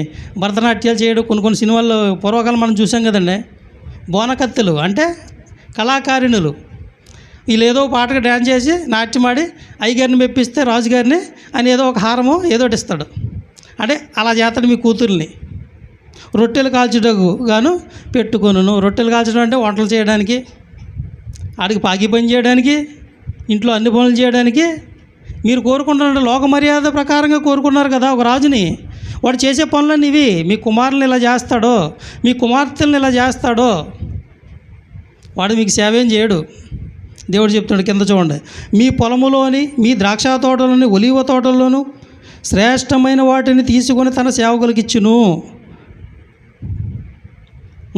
భరతనాట్యాలు చేయడం, కొన్ని సినిమాల్లో పూర్వకాలం మనం చూసాం కదండి. బోనకత్తెలు అంటే కళాకారిణులు. వీళ్ళు ఏదో పాటగా డ్యాన్స్ చేసి నాట్యమాడి అయ్యగారిని మెప్పిస్తే రాజుగారిని అని ఏదో ఒక హారమో ఏదో ఒకటి ఇస్తాడు. అంటే అలా చేస్తాడు మీ కూతుర్ని. రొట్టెలు కాల్చుటకు గాను పెట్టుకొనును. రొట్టెలు కాల్చడం అంటే వంటలు చేయడానికి, ఆడికి పాకి పని చేయడానికి, ఇంట్లో అన్ని పనులు చేయడానికి మీరు కోరుకుంటున్నారు. లోక మర్యాద ప్రకారంగా కోరుకున్నారు కదా ఒక రాజుని. వాడు చేసే పనులన్నీ ఇవి. మీ కుమారులను ఇలా చేస్తాడో, మీ కుమార్తెలను ఇలా చేస్తాడో, వాడు మీకు సేవ ఏం చేయడు. దేవుడు చెప్తున్నాడు కింద చూడండి. మీ పొలములోని, మీ ద్రాక్ష తోటలోని, ఒలీవ తోటల్లోనూ శ్రేష్టమైన వాటిని తీసుకొని తన సేవకులకు ఇచ్చును.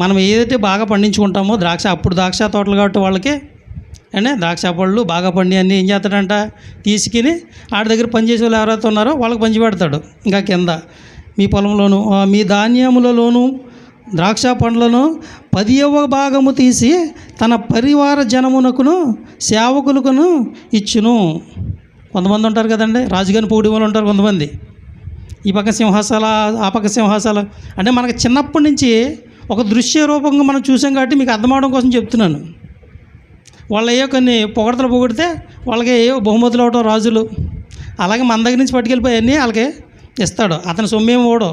మనం ఏదైతే బాగా పండించుకుంటామో అప్పుడు ద్రాక్ష తోటలు కాబట్టి వాళ్ళకి అంటే ద్రాక్ష పళ్ళు బాగా పండి అన్నీ ఏం చేస్తాడంట? తీసుకుని ఆడి దగ్గర పనిచేసే వాళ్ళు ఎవరైతే ఉన్నారో వాళ్ళకి పంచి పెడతాడు. ఇంకా కింద మీ పొలంలోను, మీ ధాన్యములలోను ద్రాక్ష పండ్లను 10వ భాగము తీసి తన పరివార జనమునకును సేవకులకును ఇచ్చును. కొంతమంది ఉంటారు కదండి, రాజుగారిని పొగిడే వాళ్ళు ఉంటారు కొంతమంది. ఈ పక్క సింహాసాల, ఆ పక్క సింహాసాల అంటే మనకు చిన్నప్పటి నుంచి ఒక దృశ్య రూపంగా మనం చూసాం కాబట్టి మీకు అర్థమవడం కోసం చెప్తున్నాను. వాళ్ళు ఏవో కొన్ని పొగిడితే వాళ్ళకి ఏవో బహుమతులు అవడం రాజులు. అలాగే మన దగ్గర నుంచి పట్టుకెళ్ళిపోయి వాళ్ళకి ఇస్తాడు. అతని సొమ్మేమి ఓడో.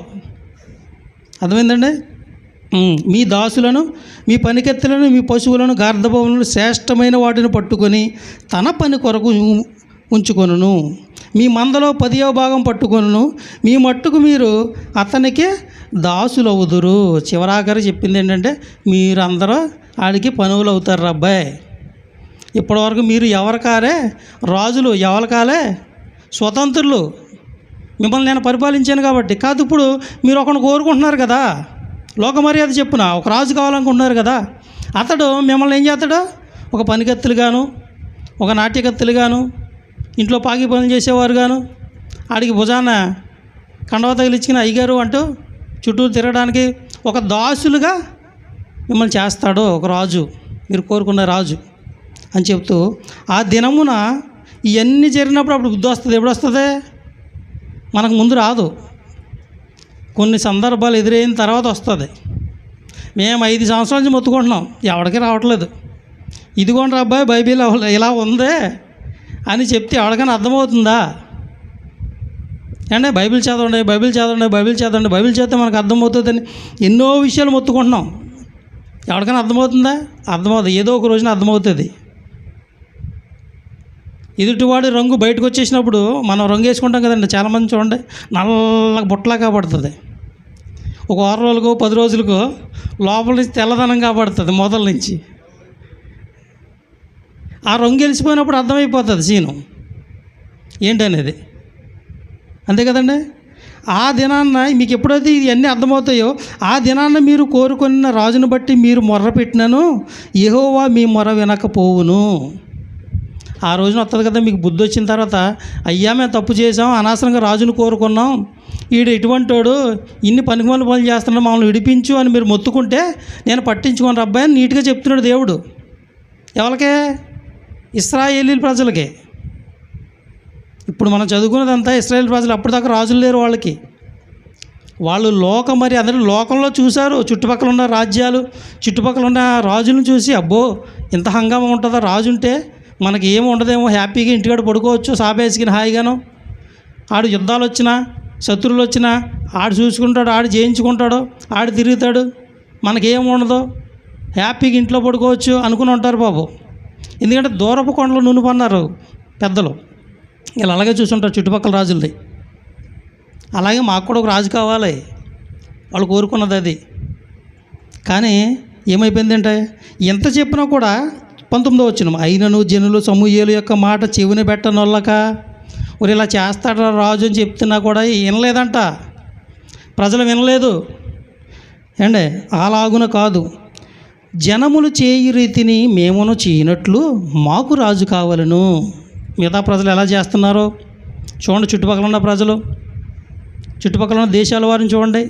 అర్థమైందండి. మీ దాసులను, మీ పనికెత్తలను, మీ పశువులను, గార్ధబవులను శ్రేష్టమైన వాటిని పట్టుకొని తన పని కొరకు ఉంచుకొనును. మీ మందలో 10వ భాగం పట్టుకొనును. మీ మట్టుకు మీరు అతనికి దాసులవుదురు. చివరాఖరి చెప్పింది ఏంటంటే, మీరందరూ ఆడికి పనులు అవుతారు అబ్బాయి. ఇప్పటివరకు మీరు ఎవరికారే రాజులు, ఎవరికాలే స్వతంత్రులు. మిమ్మల్ని నేను పరిపాలించాను కాబట్టి కాదు. ఇప్పుడు మీరు ఒకరిని కోరుకుంటున్నారు కదా, లోక మర్యాద చెప్పున ఒక రాజు కావాలనుకుంటున్నారు కదా. అతడు మిమ్మల్ని ఏం చేస్తాడు? ఒక పనికత్తులుగాను, ఒక నాట్యకత్తులుగాను, ఇంట్లో పాకి పనులు చేసేవారు గాను, ఆడికి భుజాన కండవ తగిలించిన అయ్యగారు అంటూ చుట్టూ తిరగడానికి ఒక దాసులుగా మిమ్మల్ని చేస్తాడు ఒక రాజు, మీరు కోరుకున్న రాజు అని చెప్తూ, ఆ దినమున ఇవన్నీ జరిగినప్పుడు అప్పుడు బుద్ధి వస్తుంది. ఎప్పుడు వస్తుంది? మనకు ముందు రాదు. కొన్ని సందర్భాలు ఎదురైన తర్వాత వస్తుంది. మేము 5 సంవత్సరాల నుంచి మొత్తుకుంటున్నాం, ఎవరికి రావట్లేదు. ఇదిగోండి అబ్బాయి బైబిల్ ఇలా ఉందే అని చెప్తే ఎవరికైనా అర్థమవుతుందా? అంటే బైబిల్ చదవండి, బైబిల్ చదివితే మనకు అర్థమవుతుందని ఎన్నో విషయాలు మొత్తుకుంటున్నాం. ఎవరికైనా అర్థమవుతుందా? అర్థమవుతుంది. ఏదో ఒక రోజున అర్థమవుతుంది. ఎదుటివాడి రంగు బయటకు వచ్చేసినప్పుడు మనం రంగు వేసుకుంటాం కదండి. చాలామంది చూడండి నల్లగా బుట్టలా కాబడుతుంది. ఒక 6 రోజులకో 10 రోజులకో లోపల నుంచి తెల్లదనం కాబడుతుంది మొదల నుంచి. ఆ రంగు వెలిసిపోయినప్పుడు అర్థమైపోతుంది సీను ఏంటనేది. అంతే కదండి. ఆ దినాన్న మీకు ఎప్పుడైతే ఇవన్నీ అర్థమవుతాయో ఆ దినాన్న మీరు కోరుకున్న రాజును బట్టి మీరు మొర్ర పెట్టినను యెహోవా మీ మొర వినకపోవును. ఆ రోజున వస్తుంది కదా మీకు బుద్ధి వచ్చిన తర్వాత, అయ్యా మేము తప్పు చేసాం, అనవసరంగా రాజును కోరుకున్నాం, వీడు ఎటువంటి వాడు, ఇన్ని పనికిమాల పనులు చేస్తున్నాడు, మమ్మల్ని విడిపించు అని మీరు మొత్తుకుంటే నేను పట్టించుకోను అబ్బాయి అని నీట్గా చెప్తున్నాడు దేవుడు. ఎవరికే? ఇశ్రాయేలీల ప్రజలకే. ఇప్పుడు మనం చదువుకున్నదంతా ఇశ్రాయేల్ ప్రజలు. అప్పటిదాకా రాజులు లేరు వాళ్ళకి. వాళ్ళు మరి అందరూ లోకంలో చూశారు, చుట్టుపక్కల ఉన్న రాజ్యాలు, చుట్టుపక్కల ఉన్న రాజులను చూసి, అబ్బో ఇంత హంగామా ఉంటుందా రాజు ఉంటే, మనకి ఏమి ఉండదేమో, హ్యాపీగా ఇంటికాడ పడుకోవచ్చు సాబేసుకుని హాయిగాను. ఆడు యుద్ధాలు వచ్చినా శత్రువులు వచ్చినా ఆడు చూసుకుంటాడు, ఆడు జయించుకుంటాడు, ఆడు తిరుగుతాడు, మనకేమి ఉండదు, హ్యాపీగా ఇంట్లో పడుకోవచ్చు అనుకుని ఉంటారు బాబు. ఎందుకంటే దూరపు కొండలు నునుపన్నారు పెద్దలు, ఇలా అలాగే చూసుంటారు చుట్టుపక్కల రాజులది. అలాగే మాకు కూడా ఒక రాజు కావాలి, వాళ్ళు కోరుకున్నది అది. కానీ ఏమైపోయిందంటే ఎంత చెప్పినా కూడా 19వ వచనం, అయినను జనులు సమూయేలు యొక్క మాట చెవిని పెట్టనొల్లక, ఊరు ఇలా చేస్తాడా రాజు అని చెప్తున్నా కూడా వినలేదంట, ప్రజలు వినలేదు. అండి అలాగున కాదు, జనములు చేయి రీతిని మేమును చేయనట్లు మాకు రాజు కావాలను. మిగతా ప్రజలు ఎలా చేస్తున్నారో చూడండి, చుట్టుపక్కల ఉన్న ప్రజలు, చుట్టుపక్కల ఉన్న దేశాల వారిని చూడండి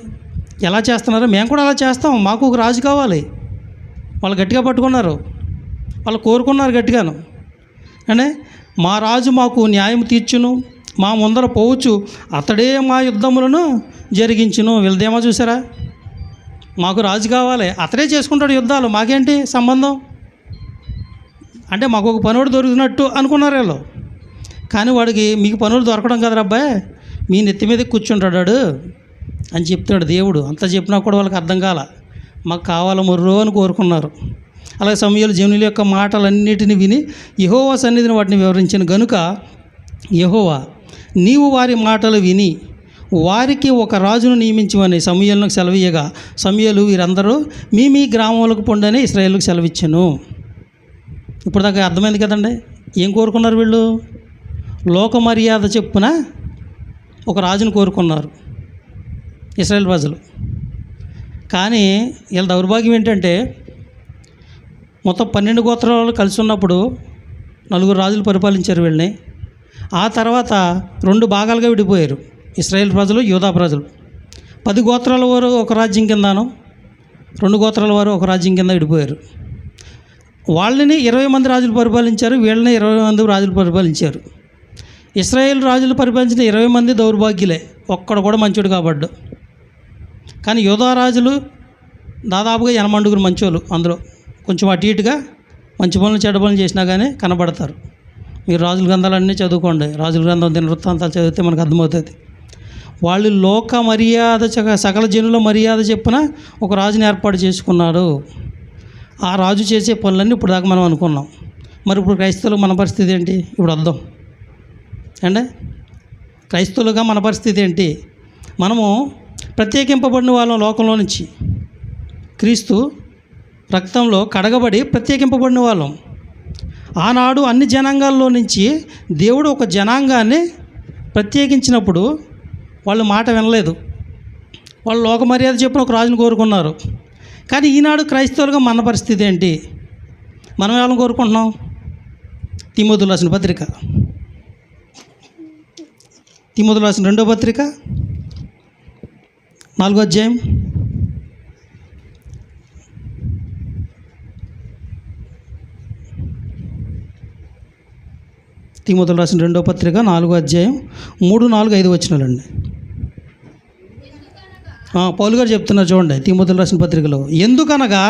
ఎలా చేస్తున్నారో, మేము కూడా అలా చేస్తాం, మాకు ఒక రాజు కావాలి. వాళ్ళు గట్టిగా పట్టుకున్నారు, వాళ్ళు కోరుకున్నారు గట్టిగాను. అంటే మా రాజు మాకు న్యాయం తీర్చును, మా ముందర పోవచ్చు, అతడే మా యుద్ధములను జరిగించును. వీళ్ళదేమో చూసారా, మాకు రాజు కావాలి, అతడే చేసుకుంటాడు యుద్ధాలు, మాకేంటి సంబంధం, అంటే మాకు ఒక పనుడు దొరికినట్టు అనుకున్నారు వీళ్ళు. కానీ వాడికి మీకు పనులు దొరకడం కదరా అబ్బాయి, మీ నెత్తి మీద కూర్చుంటాడు అని చెప్తాడు దేవుడు. అంతా చెప్పినా కూడా వాళ్ళకి అర్థం కాల, మాకు కావాలి మొర్రో అని కోరుకున్నారు. అలాగే సమూయేలు జనుల యొక్క మాటలన్నిటిని విని యెహోవా సన్నిధిని వాటిని వివరించిన గనుక, యెహోవా నీవు వారి మాటలు విని వారికి ఒక రాజును నియమించమని సమూయేలుకు సెలవీయగా, సమూయేలు వీరందరూ మీ గ్రామాలకు పొండని ఇశ్రాయేలుకు సెలవిచ్చాను. ఇప్పుడు దాకా అర్థమైంది కదండి, ఏం కోరుకున్నారు వీళ్ళు, లోక మర్యాద చెప్పున ఒక రాజును కోరుకున్నారు ఇశ్రాయేల్ ప్రజలు. కానీ వీళ్ళ దౌర్భాగ్యం ఏంటంటే, మొత్తం 12 గోత్రాలు కలిసి ఉన్నప్పుడు 4 రాజులు పరిపాలించారు వీళ్ళని. ఆ తర్వాత 2 భాగాలుగా విడిపోయారు ఇశ్రాయేల్ ప్రజలు, యూదా ప్రజలు. 10 గోత్రాల వారు ఒక రాజ్యం కిందను, 2 గోత్రాల వారు ఒక రాజ్యం కింద విడిపోయారు. వాళ్ళని 20 మంది రాజులు పరిపాలించారు, వీళ్ళని 20 మంది రాజులు పరిపాలించారు. ఇశ్రాయేల్ రాజులు పరిపాలించిన 20 మంది దౌర్భాగ్యులే, ఒక్కడు కూడా మంచోడు కాబడ్డు. కానీ యూదా రాజులు దాదాపుగా 80 మంచోళ్ళు, అందులో కొంచెం అటు ఇటుగా మంచి పనులు చెడ్డ పనులు చేసినా కానీ కనబడతారు. మీరు రాజుల గ్రంథాలన్నీ చదువుకోండి, రాజుల గ్రంథం దినవృత్తాంతాలు చదివితే మనకు అర్థమవుతుంది. వాళ్ళు లోక మర్యాద సకల జనుల మర్యాద చెప్పున ఒక రాజుని ఏర్పాటు చేసుకున్నారు. ఆ రాజు చేసే పనులన్నీ ఇప్పుడు దాకా మనం అనుకున్నాం. మరి ఇప్పుడు క్రైస్తవులు మన పరిస్థితి ఏంటి, ఇప్పుడు అర్థం అంటే క్రైస్తవులుగా మన పరిస్థితి ఏంటి. మనము ప్రత్యేకింపబడిన వాళ్ళం లోకంలో నుంచి, క్రీస్తు రక్తంలో కడగబడి ప్రత్యేకింపబడిన వాళ్ళం. ఆనాడు అన్ని జనాంగాల్లో నుంచి దేవుడు ఒక జనాంగాన్ని ప్రత్యేకించినప్పుడు వాళ్ళు మాట వినలేదు, వాళ్ళు లోక మర్యాద చెప్పిన ఒక రాజుని కోరుకున్నారు. కానీ ఈనాడు క్రైస్తవులుగా మన పరిస్థితి ఏంటి, మనం ఎవరిని కోరుకుంటున్నాం. తిమోతికి రాసిన పత్రిక, తిమోతికి రాసిన 2వ పత్రిక 4వ అధ్యాయం, తిమోతికి రాసిన 2వ పత్రిక 4వ అధ్యాయం 3, 4, 5 వచనాలండి. పౌలు గారు చెప్తున్నారు చూడండి తిమోతికి రాసిన పత్రికలో, ఎందుకనగా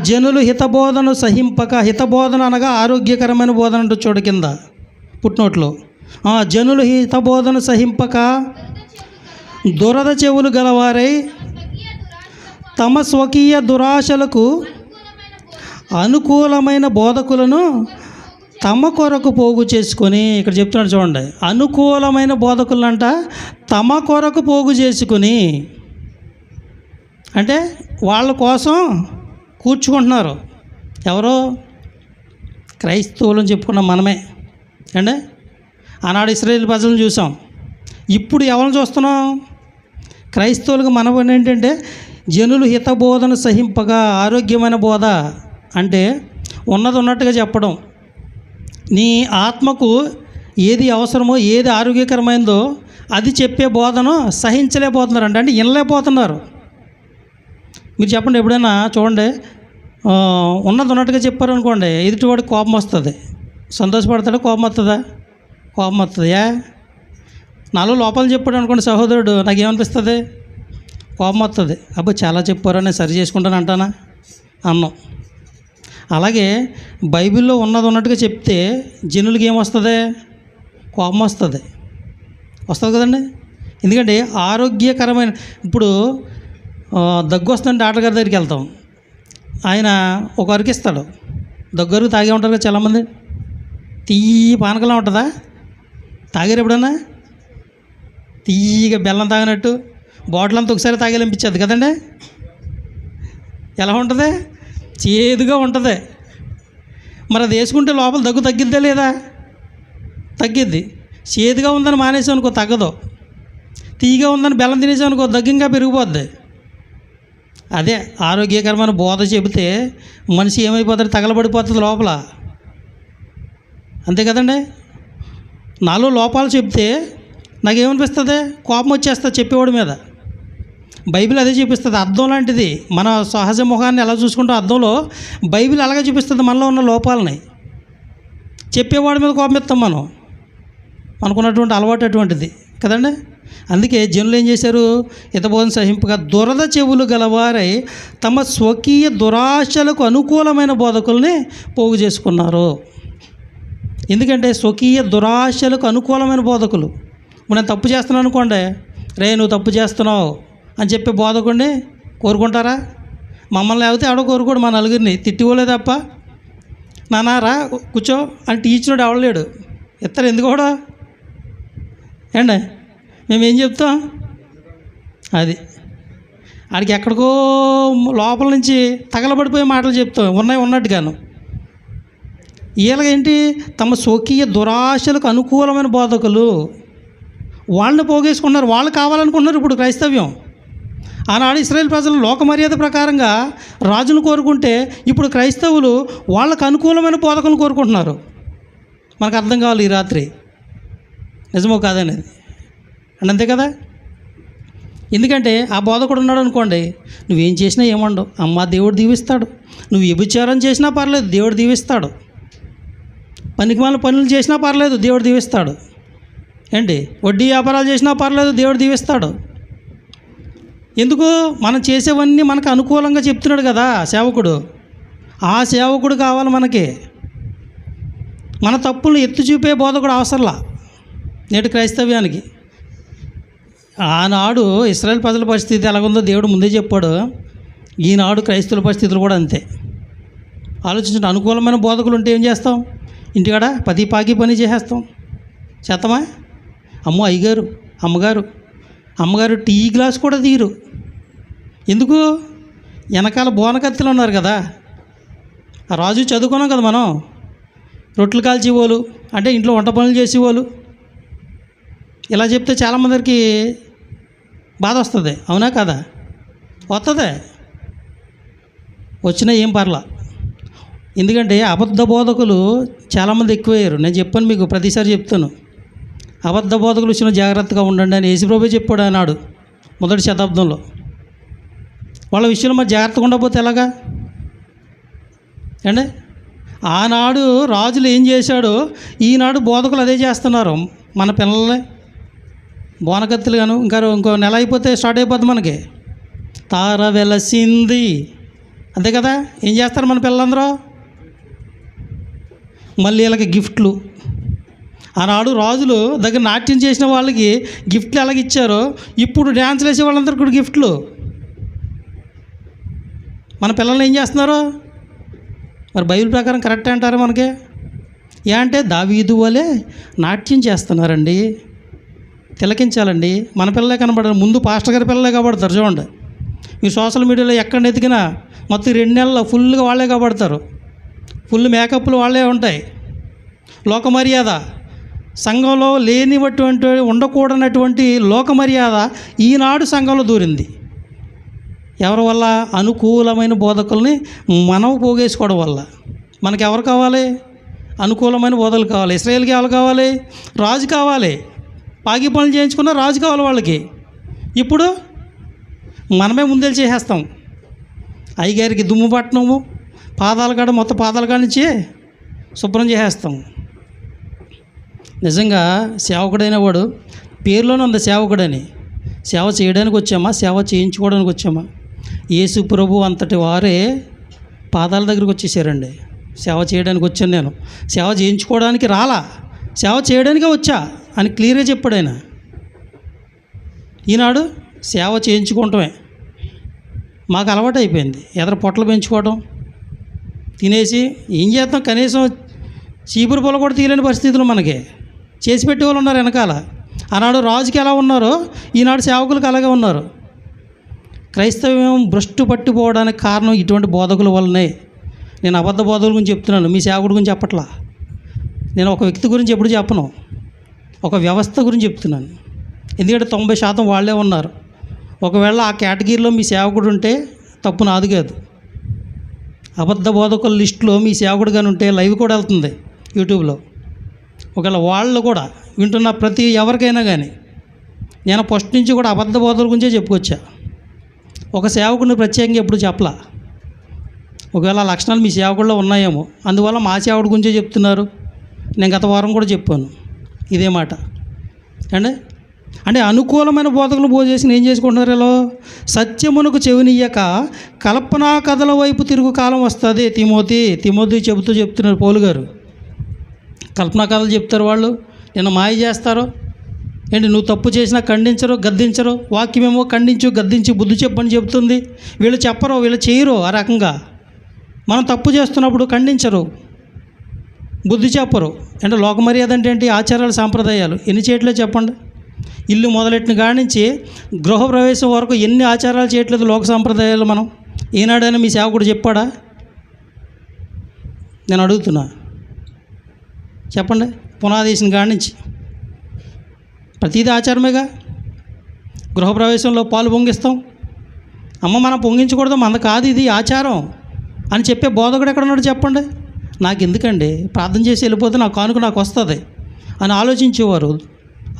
జనులు హితబోధను సహింపక, హితబోధన అనగా ఆరోగ్యకరమైన బోధన అంటూ చూడ కింద పుట్టినోట్లో, జనులు హితబోధను సహింపక దురద చెవులు గలవారై తమ స్వకీయ దురాశలకు అనుకూలమైన బోధకులను తమ కొరకు పోగు చేసుకొని, ఇక్కడ చెప్తున్నాడు చూడండి, అనుకూలమైన బోధకులంట తమ కొరకు పోగు చేసుకుని, అంటే వాళ్ళ కోసం కూర్చుకుంటున్నారు. ఎవరో క్రైస్తవులను చెప్పుకున్న మనమే అంటే. ఆనాడు ఇశ్రాయేల్ ప్రజలను చూసాం, ఇప్పుడు ఎవరిని చూస్తున్నాం, క్రైస్తవులకు మన పని ఏంటంటే జనులు హితబోధన సహింపగా, ఆరోగ్యమైన బోధ అంటే ఉన్నది ఉన్నట్టుగా చెప్పడం. నీ ఆత్మకు ఏది అవసరమో, ఏది ఆరోగ్యకరమైందో అది చెప్పే బోధను సహించలేకపోతున్నారు అంటే వినలేకపోతున్నారు. మీరు చెప్పండి, ఎప్పుడైనా చూడండి, ఉన్నది ఉన్నట్టుగా చెప్పారనుకోండి, ఎదుటివాడికి కోపం వస్తుంది. సంతోషపడతాడా, కోపం వస్తుందా? కోపం వస్తుంది. నాలో లోపాలు చెప్పాడు అనుకోండి సహోదరుడు, నాకేమనిపిస్తుంది? కోపం వస్తుంది. అబ్బో చాలా చెప్పారో, నేను సరి చేసుకుంటాను అంటానా? అన్నాం. అలాగే బైబిల్లో ఉన్నది ఉన్నట్టుగా చెప్తే జనులకి ఏమొస్తుంది? కోపం వస్తుంది కదండి. ఎందుకంటే ఆరోగ్యకరమైన, ఇప్పుడు దగ్గు వస్తుందంటే డాక్టర్ గారి దగ్గరికి వెళ్తాం, ఆయన ఒక అరకు ఇస్తాడు. దగ్గరకు తాగే ఉంటారు కదా చాలామంది. తీయ పానకలా ఉంటుందా? తాగారు ఎప్పుడన్నా? తీయగా బెల్లం తాగినట్టు బాటిల్ అంతా ఒకసారి తాగేలనిపించదు కదండి. ఎలా ఉంటుంది? చేదుగా ఉంటుంది. మరి అది వేసుకుంటే లోపల దగ్గు తగ్గిద్దా లేదా? తగ్గిద్ది. చేదుగా ఉందని మానేసాం అనుకో తగ్గదు. తీయగా ఉందని బెల్లం తినేసాం అనుకో దగ్గు ఇంకా పెరిగిపోద్ది. అదే ఆరోగ్యకరమైన బోధ చెబితే మనిషి ఏమైపోతుంది? తగలబడిపోతుంది లోపల. అంతే కదండి. నాలో లోపాలు చెప్తే నాకేమనిపిస్తుంది? కోపం వచ్చేస్తుంది చెప్పేవాడి మీద. బైబిల్ అదే చూపిస్తుంది. అద్దం లాంటిది. మన సహజ ముఖాన్ని ఎలా చూసుకుంటాం అద్దంలో, బైబిల్ అలాగే చూపిస్తుంది మనలో ఉన్న లోపాలని. చెప్పేవాడి మీద కోపం ఇస్తాం మనం. మనకున్నటువంటి అలవాటు అటువంటిది కదండి. అందుకే జనులు ఏం చేశారు? హితబోధన సహింపగా దురద చెవులు గలవారై తమ స్వకీయ దురాశలకు అనుకూలమైన బోధకుల్ని పోగు చేసుకున్నారు. ఎందుకంటే స్వకీయ దురాశలకు అనుకూలమైన బోధకులు. ఇప్పుడు నేను తప్పు చేస్తున్నాను అనుకోండి, రే నువ్వు తప్పు చేస్తున్నావు అని చెప్పి బోధకుడిని కోరుకుంటారా? మమ్మల్ని లేకపోతే ఎవడో కోరుకోడు. మా నలుగురిని తిట్టిపోలే తప్ప, నాన్న రా కూర్చో అని టీచరుడు ఎవడలేడు. ఇస్తారు ఎందుకు కూడా ఏండి? మేమేం చెప్తాం? అది ఆడికి ఎక్కడికో లోపల నుంచి తగలబడిపోయే మాటలు చెప్తాం, ఉన్నాయి ఉన్నట్టుగాను. వీళ్ళకేంటి? తమ స్వకీయ దురాశలకు అనుకూలమైన బోధకులు. వాళ్ళని పోగేసుకున్నారు. వాళ్ళు కావాలనుకుంటున్నారు ఇప్పుడు క్రైస్తవ్యం. ఆనాడు ఇశ్రాయేల్ ప్రజలు లోక మర్యాద ప్రకారంగా రాజును కోరుకుంటే, ఇప్పుడు క్రైస్తవులు వాళ్ళకు అనుకూలమైన బోధకులను కోరుకుంటున్నారు. మనకు అర్థం కావాలి ఈ రాత్రి నిజమో కాదనేది. అండ్ అంతే కదా. ఎందుకంటే ఆ బోధకుడు ఉన్నాడు అనుకోండి, నువ్వేం చేసినా ఏమండవు, అమ్మ దేవుడు దీవిస్తాడు. నువ్వు వ్యభిచారం చేసినా పర్లేదు, దేవుడు దీవిస్తాడు. పనికిమాలిన పనులు చేసినా పర్లేదు, దేవుడు దీవిస్తాడు. ఏంటి వడ్డీ వ్యాపారాలు చేసినా పర్లేదు, దేవుడు దీవిస్తాడు. ఎందుకు? మనం చేసేవన్నీ మనకు అనుకూలంగా చెప్తున్నాడు కదా సేవకుడు. ఆ సేవకుడు కావాలి మనకి. మన తప్పులను ఎత్తి చూపే బోధకుడు అవసరంలా నేటి క్రైస్తవ్యానికి. ఆనాడు ఇశ్రాయేల్ ప్రజల పరిస్థితి ఎలాగుందో దేవుడు ముందే చెప్పాడు. ఈనాడు క్రైస్తవుల పరిస్థితులు కూడా అంతే. ఆలోచించండి. అనుకూలమైన బోధకులు ఉంటే ఏం చేస్తాం? ఇంటికాడ పది పాకి పని చేసేస్తాం. చేతమా? అమ్మో అయ్యగారు అమ్మగారు టీ గ్లాస్ కూడా తీరు. ఎందుకు? వెనకాల బోనకత్తులు ఉన్నారు కదా. ఆ రాజు చదువుకున్నాం కదా మనం. రొట్టెలు కాల్చేవాళ్ళు అంటే ఇంట్లో వంట పనులు చేసేవాళ్ళు. ఇలా చెప్తే చాలామందికి బాధ వస్తుంది. అవునా కదా? వస్తుంది. వచ్చినా ఏం పర్లా. ఎందుకంటే అబద్ధ బోధకులు చాలామంది ఎక్కువయ్యారు. నేను చెప్పాను మీకు, ప్రతిసారి చెప్తాను. అబద్ధ బోధకులు వచ్చిన జాగ్రత్తగా ఉండండి అని యేసుప్రభువే చెప్పాడు ఆనాడు మొదటి శతాబ్దంలో. వాళ్ళ విషయంలో మరి జాగ్రత్తగా ఉండకపోతే ఎలాగా అండి? ఆనాడు రాజులు ఏం చేశాడో ఈనాడు బోధకులు అదే చేస్తున్నారు. మన పిల్లలే బోనకత్తులు గాను ఇంకో నెల అయిపోతే స్టార్ట్ అయిపోద్ది మనకి. తార వెలసింది అంతే కదా. ఏం చేస్తారు మన పిల్లలందరూ? మళ్ళీ వీళ్ళకి గిఫ్ట్లు. ఆనాడు రాజులు దగ్గర నాట్యం చేసిన వాళ్ళకి గిఫ్ట్లు ఎలాగిచ్చారో ఇప్పుడు డ్యాన్స్లు వేసే వాళ్ళందరికీ కూడా గిఫ్ట్లు. మన పిల్లల్ని ఏం చేస్తున్నారు? మరి బైబిల్ ప్రకారం కరెక్టే అంటారా మనకి? ఏ అంటే దావీదు వలే నాట్యం చేస్తున్నారండి. తిలకించాలండి. మన పిల్లలే కనబడారు. ముందు పాస్టర్ గారి పిల్లలే కనబడతారు. చూడండి, మీ సోషల్ మీడియాలో ఎక్కడ ఎతికినా మొత్తం 2 నెలల్లో ఫుల్గా వాళ్ళే కనబడతారు. ఫుల్ మేకప్లు వాళ్ళే ఉంటాయి. లోక మర్యాద సంఘంలో లేనిటువంటి ఉండకూడనటువంటి లోక మర్యాద ఈనాడు సంఘంలో దూరింది. ఎవరి వల్ల? అనుకూలమైన బోధకుల్ని మనం పోగేసుకోవడం వల్ల. మనకి ఎవరు కావాలి? అనుకూలమైన బోధలు కావాలి. ఇశ్రాయేల్కి ఎవరు కావాలి? రాజు కావాలి. పాకి పనులు చేయించుకున్న రాజు కావాలి వాళ్ళకి. ఇప్పుడు మనమే ముందేలు చేసేస్తాం. అయ్యగారికి దుమ్ము పట్టణము, పాదాల కాడ మొత్తం పాదాల కాడ నుంచి శుభ్రం చేసేస్తాం. నిజంగా సేవకుడైన వాడు పేరులోనే ఉంది సేవకుడని. సేవ చేయడానికి వచ్చామా, సేవ చేయించుకోవడానికి వచ్చామా? యేసు ప్రభు అంతటి వారే పాదాల దగ్గరికి వచ్చేసారండి. సేవ చేయడానికి వచ్చాను నేను, సేవ చేయించుకోవడానికి రాలా, సేవ చేయడానికే వచ్చా అని క్లియర్గా చెప్పాడు ఆయన. ఈనాడు సేవ చేయించుకోవటమే మాకు అలవాటు అయిపోయింది. ఎదర పొట్టలు పెంచుకోవడం, తినేసి ఏం చేస్తాం, కనీసం చీపురు పొల కూడా తీయలేని పరిస్థితులు మనకి చేసి పెట్టేవాళ్ళు ఉన్నారు వెనకాల. ఆనాడు రాజుకి ఎలా ఉన్నారో ఈనాడు సేవకులకు అలాగే ఉన్నారు. క్రైస్తవ్యం భ్రష్టు పట్టిపోవడానికి కారణం ఇటువంటి బోధకుల వల్లనే. నేను అబద్ధ బోధకుల గురించి చెప్తున్నాను, మీ సేవకుడి గురించి చెప్పట్లా. నేను ఒక వ్యక్తి గురించి ఎప్పుడు చెప్పను, ఒక వ్యవస్థ గురించి చెప్తున్నాను. ఎందుకంటే 90% వాళ్ళే ఉన్నారు. ఒకవేళ ఆ కేటగిరీలో మీ సేవకుడు ఉంటే తప్పు నాది కాదు. అబద్ధ బోధకుల లిస్టులో మీ సేవకుడు కానీ ఉంటే లైవ్ కూడా వెళ్తుంది యూట్యూబ్లో. ఒకవేళ వాళ్ళు కూడా వింటున్న ప్రతి ఎవరికైనా కానీ నేను ఫస్ట్ నుంచి కూడా అబద్ధ బోధకుల గురించే చెప్పుకొచ్చా. ఒక సేవకుడిని ప్రత్యేకంగా ఎప్పుడు చెప్పలా. ఒకవేళ ఆ లక్షణాలు మీ సేవకుల్లో ఉన్నాయేమో, అందువల్ల మా సేవకుడి గురించే చెప్తున్నారు. నేను గత వారం కూడా చెప్పాను ఇదే మాట అంటే అనుకూలమైన బోధకులను బోధ ఏం చేసుకుంటున్నారు? ఇలా సత్యమునకు చెవినియ్యక కల్పనా కథల వైపు తిరుగు కాలం వస్తుంది. తిమోతి చెప్తున్నారు పౌలు గారు. కల్పనా కథలు చెప్తారు వాళ్ళు, నిన్న మాయ చేస్తారు. నువ్వు తప్పు చేసినా ఖండించరు, గద్దించరు. వాక్యమేమో ఖండించు, గద్దించి బుద్ధి చెప్పని చెప్తుంది. వీళ్ళు చెప్పరు, వీళ్ళు చేయరు. ఆ రకంగా మనం తప్పు చేస్తున్నప్పుడు ఖండించరు, బుద్ధి చెప్పరు. లోక మర్యాద అంటే ఏంటి? ఆచారాలు, సాంప్రదాయాలు ఎన్ని చేయట్లేదు చెప్పండి. ఇల్లు మొదలెట్టిన కాడి నుంచి గృహప్రవేశం వరకు ఎన్ని ఆచారాలు చేయట్లేదు లోక సాంప్రదాయాలు. మనం ఈనాడైనా మీ సేవకుడు చెప్పాడా? నేను అడుగుతున్నా, చెప్పండి. పునాదేశం కాడి నుంచి ప్రతిదీ ఆచారమేగా. గృహప్రవేశంలో పాలు పొంగిస్తాం. మనం పొంగించకూడదు, మనది కాదు ఇది ఆచారం అని చెప్పే బోధకుడు ఎక్కడున్నాడు చెప్పండి. నాకు ఎందుకండి, ప్రార్థన చేసి వెళ్ళిపోతే నా కానుక నాకు వస్తుంది అని ఆలోచించేవారు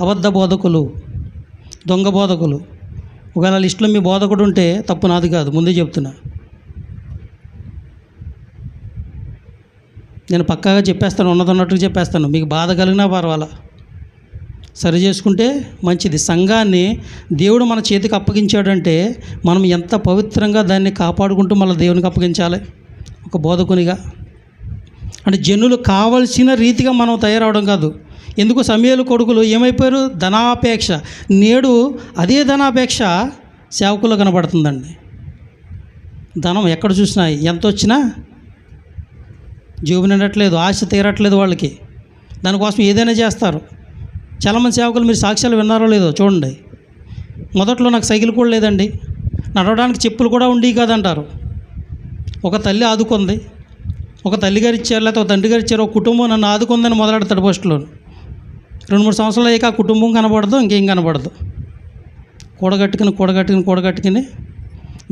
అబద్ధ బోధకులు, దొంగ బోధకులు. ఒకవేళ లిస్టులో మీ బోధకుడు ఉంటే తప్పు నాది కాదు, ముందే చెప్తున్నా. నేను పక్కాగా చెప్పేస్తాను, ఉన్నట్టుగా చెప్పేస్తాను. మీకు బాధ కలిగినా పర్వాలా, సరి చేసుకుంటే మంచిది. సంఘాన్ని దేవుడు మన చేతికి అప్పగించాడంటే మనం ఎంత పవిత్రంగా దాన్ని కాపాడుకుంటూ మళ్ళీ దేవునికి అప్పగించాలి ఒక బోధకునిగా. అంటే జనులు కావలసిన రీతిగా మనం తయారవడం కాదు. ఎందుకు సమూయేలు కొడుకులు ఏమైపోయారు? ధనాపేక్ష. నేడు అదే ధనాపేక్ష సేవకుల్లో కనబడుతుందండి. ధనం ఎక్కడ చూసినా ఎంత వచ్చినా జేబు నిండట్లేదు, ఆశ తీరట్లేదు వాళ్ళకి. దానికోసం ఏదైనా చేస్తారు. చాలామంది సేవకులు మీరు సాక్ష్యాలు విన్నారో లేదో చూడండి. మొదట్లో నాకు సైకిల్ కూడా లేదండి, నడవడానికి చెప్పులు కూడా ఉండి కాదంటారు. ఒక తల్లి ఆదుకుంది, ఒక తల్లిగారు ఇచ్చారు, లేకపోతే ఒక తండ్రి గారు ఇచ్చారు, ఒక కుటుంబం నన్ను ఆదుకుందని మొదలెడతాడు ఫస్ట్లో. 2-3 సంవత్సరాలు అయ్యాక ఆ కుటుంబం కనబడదు, ఇంకేం కనబడదు. కూడగట్టుకుని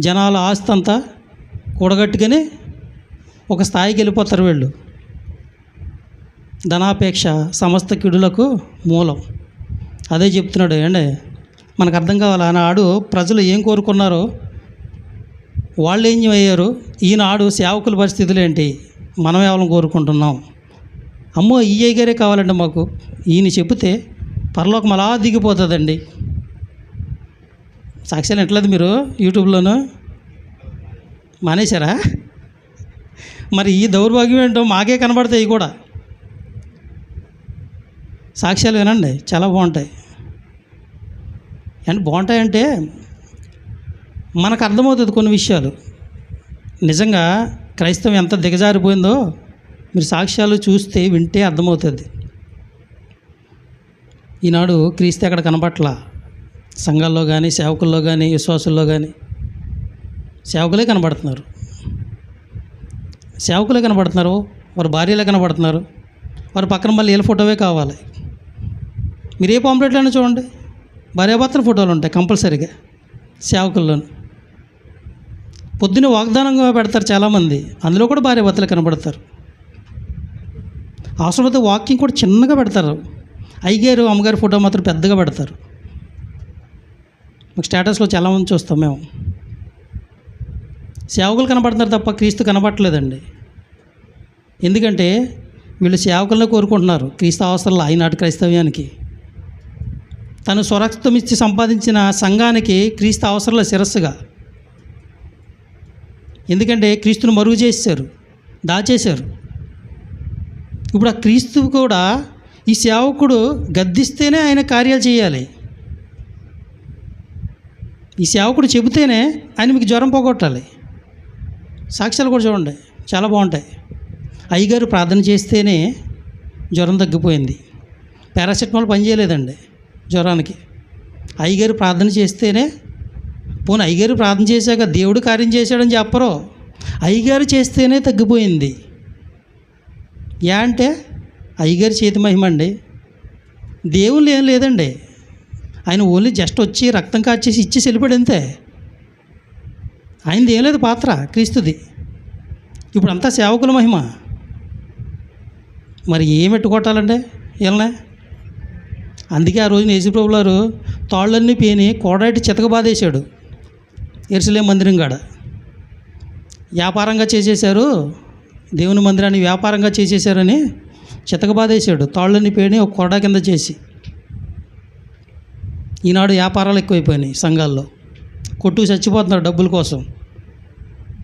జనాల ఆస్తి అంతా కూడగట్టుకుని ఒక స్థాయికి వెళ్ళిపోతారు వీళ్ళు. ధనాపేక్ష సమస్త కీడులకు మూలం. అదే చెప్తున్నాడు మనకు అర్థం కావాలి. ఆనాడు ప్రజలు ఏం కోరుకున్నారో, వాళ్ళు ఏం అయ్యారు, ఈనాడు సేవకుల పరిస్థితులు ఏంటి, మనం ఎవరిని కోరుకుంటున్నాం. అమ్మో ఈ గారే కావాలండి మాకు, ఈయన చెబితే పరలోకం అలా దిగిపోతుందండి. సాక్ష్యాలు ఎట్లేదు మీరు యూట్యూబ్లోనూ మానేశారా? మరి ఈ దౌర్భాగ్యం ఏంటో మాకే కనబడతాయి కూడా. సాక్ష్యాలు వినండి, చాలా బాగుంటాయి. బాగుంటాయంటే మనకు అర్థమవుతుంది కొన్ని విషయాలు. నిజంగా క్రైస్తవం ఎంత దిగజారిపోయిందో మీరు సాక్ష్యాలు చూస్తే వింటే అర్థమవుతుంది. ఈనాడు క్రీస్తు ఎక్కడ కనబట్ల, సంఘాల్లో కానీ, సేవకుల్లో కానీ, విశ్వాసుల్లో కానీ. సేవకులే కనబడుతున్నారు, వారి భార్యలే కనబడుతున్నారు. వారి పక్కన మళ్ళీ వీళ్ళ ఫోటోవే కావాలి. మీరు ఏ పాంప్లెట్లో అయినా చూడండి, భార్యాభర్తల ఫోటోలు ఉంటాయి కంపల్సరీగా సేవకుల్లోనూ. పొద్దున్న వాగ్దానంగా పెడతారు చాలామంది, అందులో కూడా భార్యాభర్తలు కనబడతారు. అవసరమైతే వాకింగ్ కూడా చిన్నగా పెడతారు. అయ్యగారు అమ్మగారి ఫోటో మాత్రం పెద్దగా పెడతారు. మాకు స్టేటస్లో చాలామంది చూస్తాం మేము. సేవకులు కనబడుతున్నారు తప్ప క్రీస్తు కనబడట్లేదండి. ఎందుకంటే వీళ్ళు సేవకులను కోరుకుంటున్నారు, క్రీస్తు అవసరంలో ఈనాటి క్రైస్తవ్యానికి. తను స్వరక్తం ఇచ్చి సంపాదించిన సంఘానికి క్రీస్తు అవసరంలో శిరస్సుగా. ఎందుకంటే క్రీస్తును మరుగు చేశారు, దాచేశారు. ఇప్పుడు ఆ క్రీస్తు కూడా ఈ సేవకుడు గద్దిస్తేనే ఆయన కార్యాలు చేయాలి. ఈ సేవకుడు చెబితేనే ఆయన మీకు జ్వరం పోగొట్టాలి. సాక్ష్యాలు కూడా చూడండి, చాలా బాగుంటాయి. అయ్యగారు ప్రార్థన చేస్తేనే జ్వరం తగ్గిపోయింది. పారాసెటమాల్ పనిచేయలేదండి జ్వరానికి. అయ్యగారు ప్రార్థన చేస్తేనే, పోనీ అయ్యగారు ప్రార్థన చేశాక దేవుడు కార్యం చేశాడని చెప్పరు, అయ్యగారు చేస్తేనే తగ్గిపోయింది. అంటే అయ్యగారి చేతి మహిమ అండి. దేవుళ్ళు ఏం లేదండి, ఆయన ఓన్లీ జస్ట్ వచ్చి రక్తం కాచేసి ఇచ్చేసి వెళ్ళిపోయాడు అంతే. ఆయనది ఏం లేదు పాత్ర, క్రీస్తుది. ఇప్పుడు అంతా సేవకుల మహిమ. మరి ఏమెట్టు కొట్టాలంటే వీళ్ళనే. అందుకే ఆ రోజున యేసుప్రభువు వారు తాళ్ళన్నీ పేని కోడాటి చితకబాదేశాడు యెరూషలేము మందిరం కాడ. వ్యాపారంగా చేసేశారు, దేవుని మందిరాన్ని వ్యాపారంగా చేసేశారని చితకబాదేశాడు. తాళ్ళన్నీ పేని ఒక కొరడా కింద చేసి. ఈనాడు వ్యాపారాలు ఎక్కువైపోయినాయి సంఘాల్లో. కొట్టుకు చచ్చిపోతున్నారు డబ్బుల కోసం.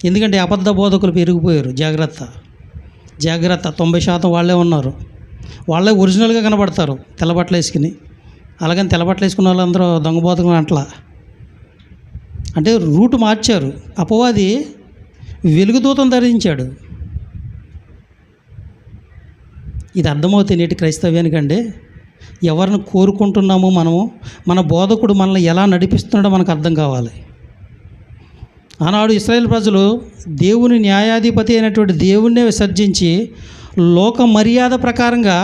ఎందుకంటే అబద్ధ బోధకులు పెరిగిపోయారు. జాగ్రత్త జాగ్రత్త. 90% వాళ్ళే ఉన్నారు. వాళ్ళే ఒరిజినల్గా కనబడతారు తెల్లబట్టలు వేసుకుని. అలాగని తెల్లబట్టలు వేసుకున్న వాళ్ళందరూ దొంగ బోధకులు అట్లా. అంటే రూటు మార్చారు. అపవాది వెలుగుదూతం ధరించాడు. ఇది అర్థమవుతుంది నేటి క్రైస్తవ్యానికండి. ఎవరిని కోరుకుంటున్నామో మనము, మన బోధకుడు మనల్ని ఎలా నడిపిస్తున్నాడో మనకు అర్థం కావాలి. ఆనాడు ఇశ్రాయేల్ ప్రజలు దేవుని న్యాయాధిపతి అయినటువంటి దేవుణ్ణే విసర్జించి లోక మర్యాద ప్రకారంగా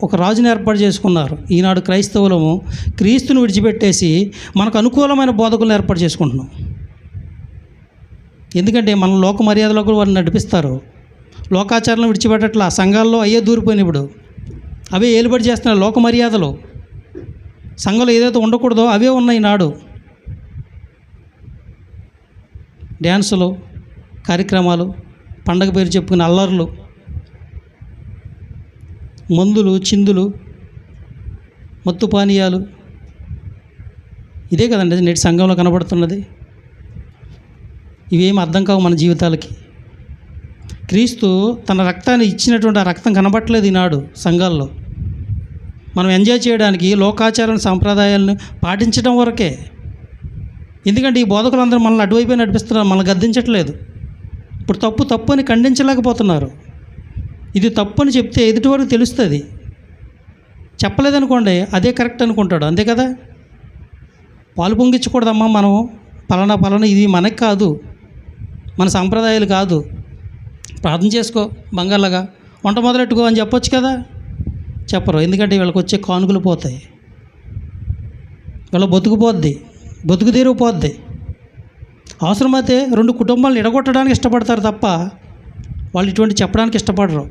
ఒక రాజుని ఏర్పాటు చేసుకున్నారు. ఈనాడు క్రైస్తవులము క్రీస్తుని విడిచిపెట్టేసి మనకు అనుకూలమైన బోధకులను ఏర్పాటు చేసుకుంటున్నాం. ఎందుకంటే మన లోక మర్యాదలో కూడా వారిని నడిపిస్తారు. లోకాచారాలను విడిచిపెట్టట్లా. సంఘాల్లో అయ్యే దూరిపోయిన ఇప్పుడు అవే ఏలుబడి చేస్తున్నారు. లోక మర్యాదలు సంఘంలో ఏదైతే ఉండకూడదో అవే ఉన్నాయి నాడు. డ్యాన్సులు, కార్యక్రమాలు, పండగ పేరు చెప్పుకునే అల్లర్లు, మందులు, చిందులు, మత్తు పానీయాలు, ఇదే కదండి నేటి సంఘంలో కనబడుతున్నది. ఇవేం అర్థం కావు మన జీవితాలకి. క్రీస్తు తన రక్తాన్ని ఇచ్చినటువంటి ఆ రక్తం కనబట్టలేదు ఈనాడు సంఘాల్లో. మనం ఎంజాయ్ చేయడానికి లోకాచార సాంప్రదాయాలను పాటించడం వరకే. ఎందుకంటే ఈ బోధకులందరూ మనల్ని అటువైపే నడిపిస్తున్నారు, మనల్ని గద్దించట్లేదు. ఇప్పుడు తప్పు అని ఖండించలేకపోతున్నారు. ఇది తప్పు అని చెప్తే ఎదుటి వరకు తెలుస్తుంది. చెప్పలేదనుకోండి అదే కరెక్ట్ అనుకుంటాడు. అంతే కదా. పాలు పొంగించకూడదమ్మా మనం, పలానా ఇది మనకి కాదు, మన సాంప్రదాయాలు కాదు, ప్రార్థన చేసుకో బంగారులాగా, వంట మొదలెట్టుకో అని చెప్పొచ్చు కదా. చెప్పరు. ఎందుకంటే వీళ్ళకి వచ్చే కానుకలు పోతాయి, వీళ్ళ బతుకు తీరిపోద్ది. అవసరమైతే 2 కుటుంబాలను ఎడగొట్టడానికి ఇష్టపడతారు తప్ప వాళ్ళు ఇటువంటి చెప్పడానికి ఇష్టపడరు.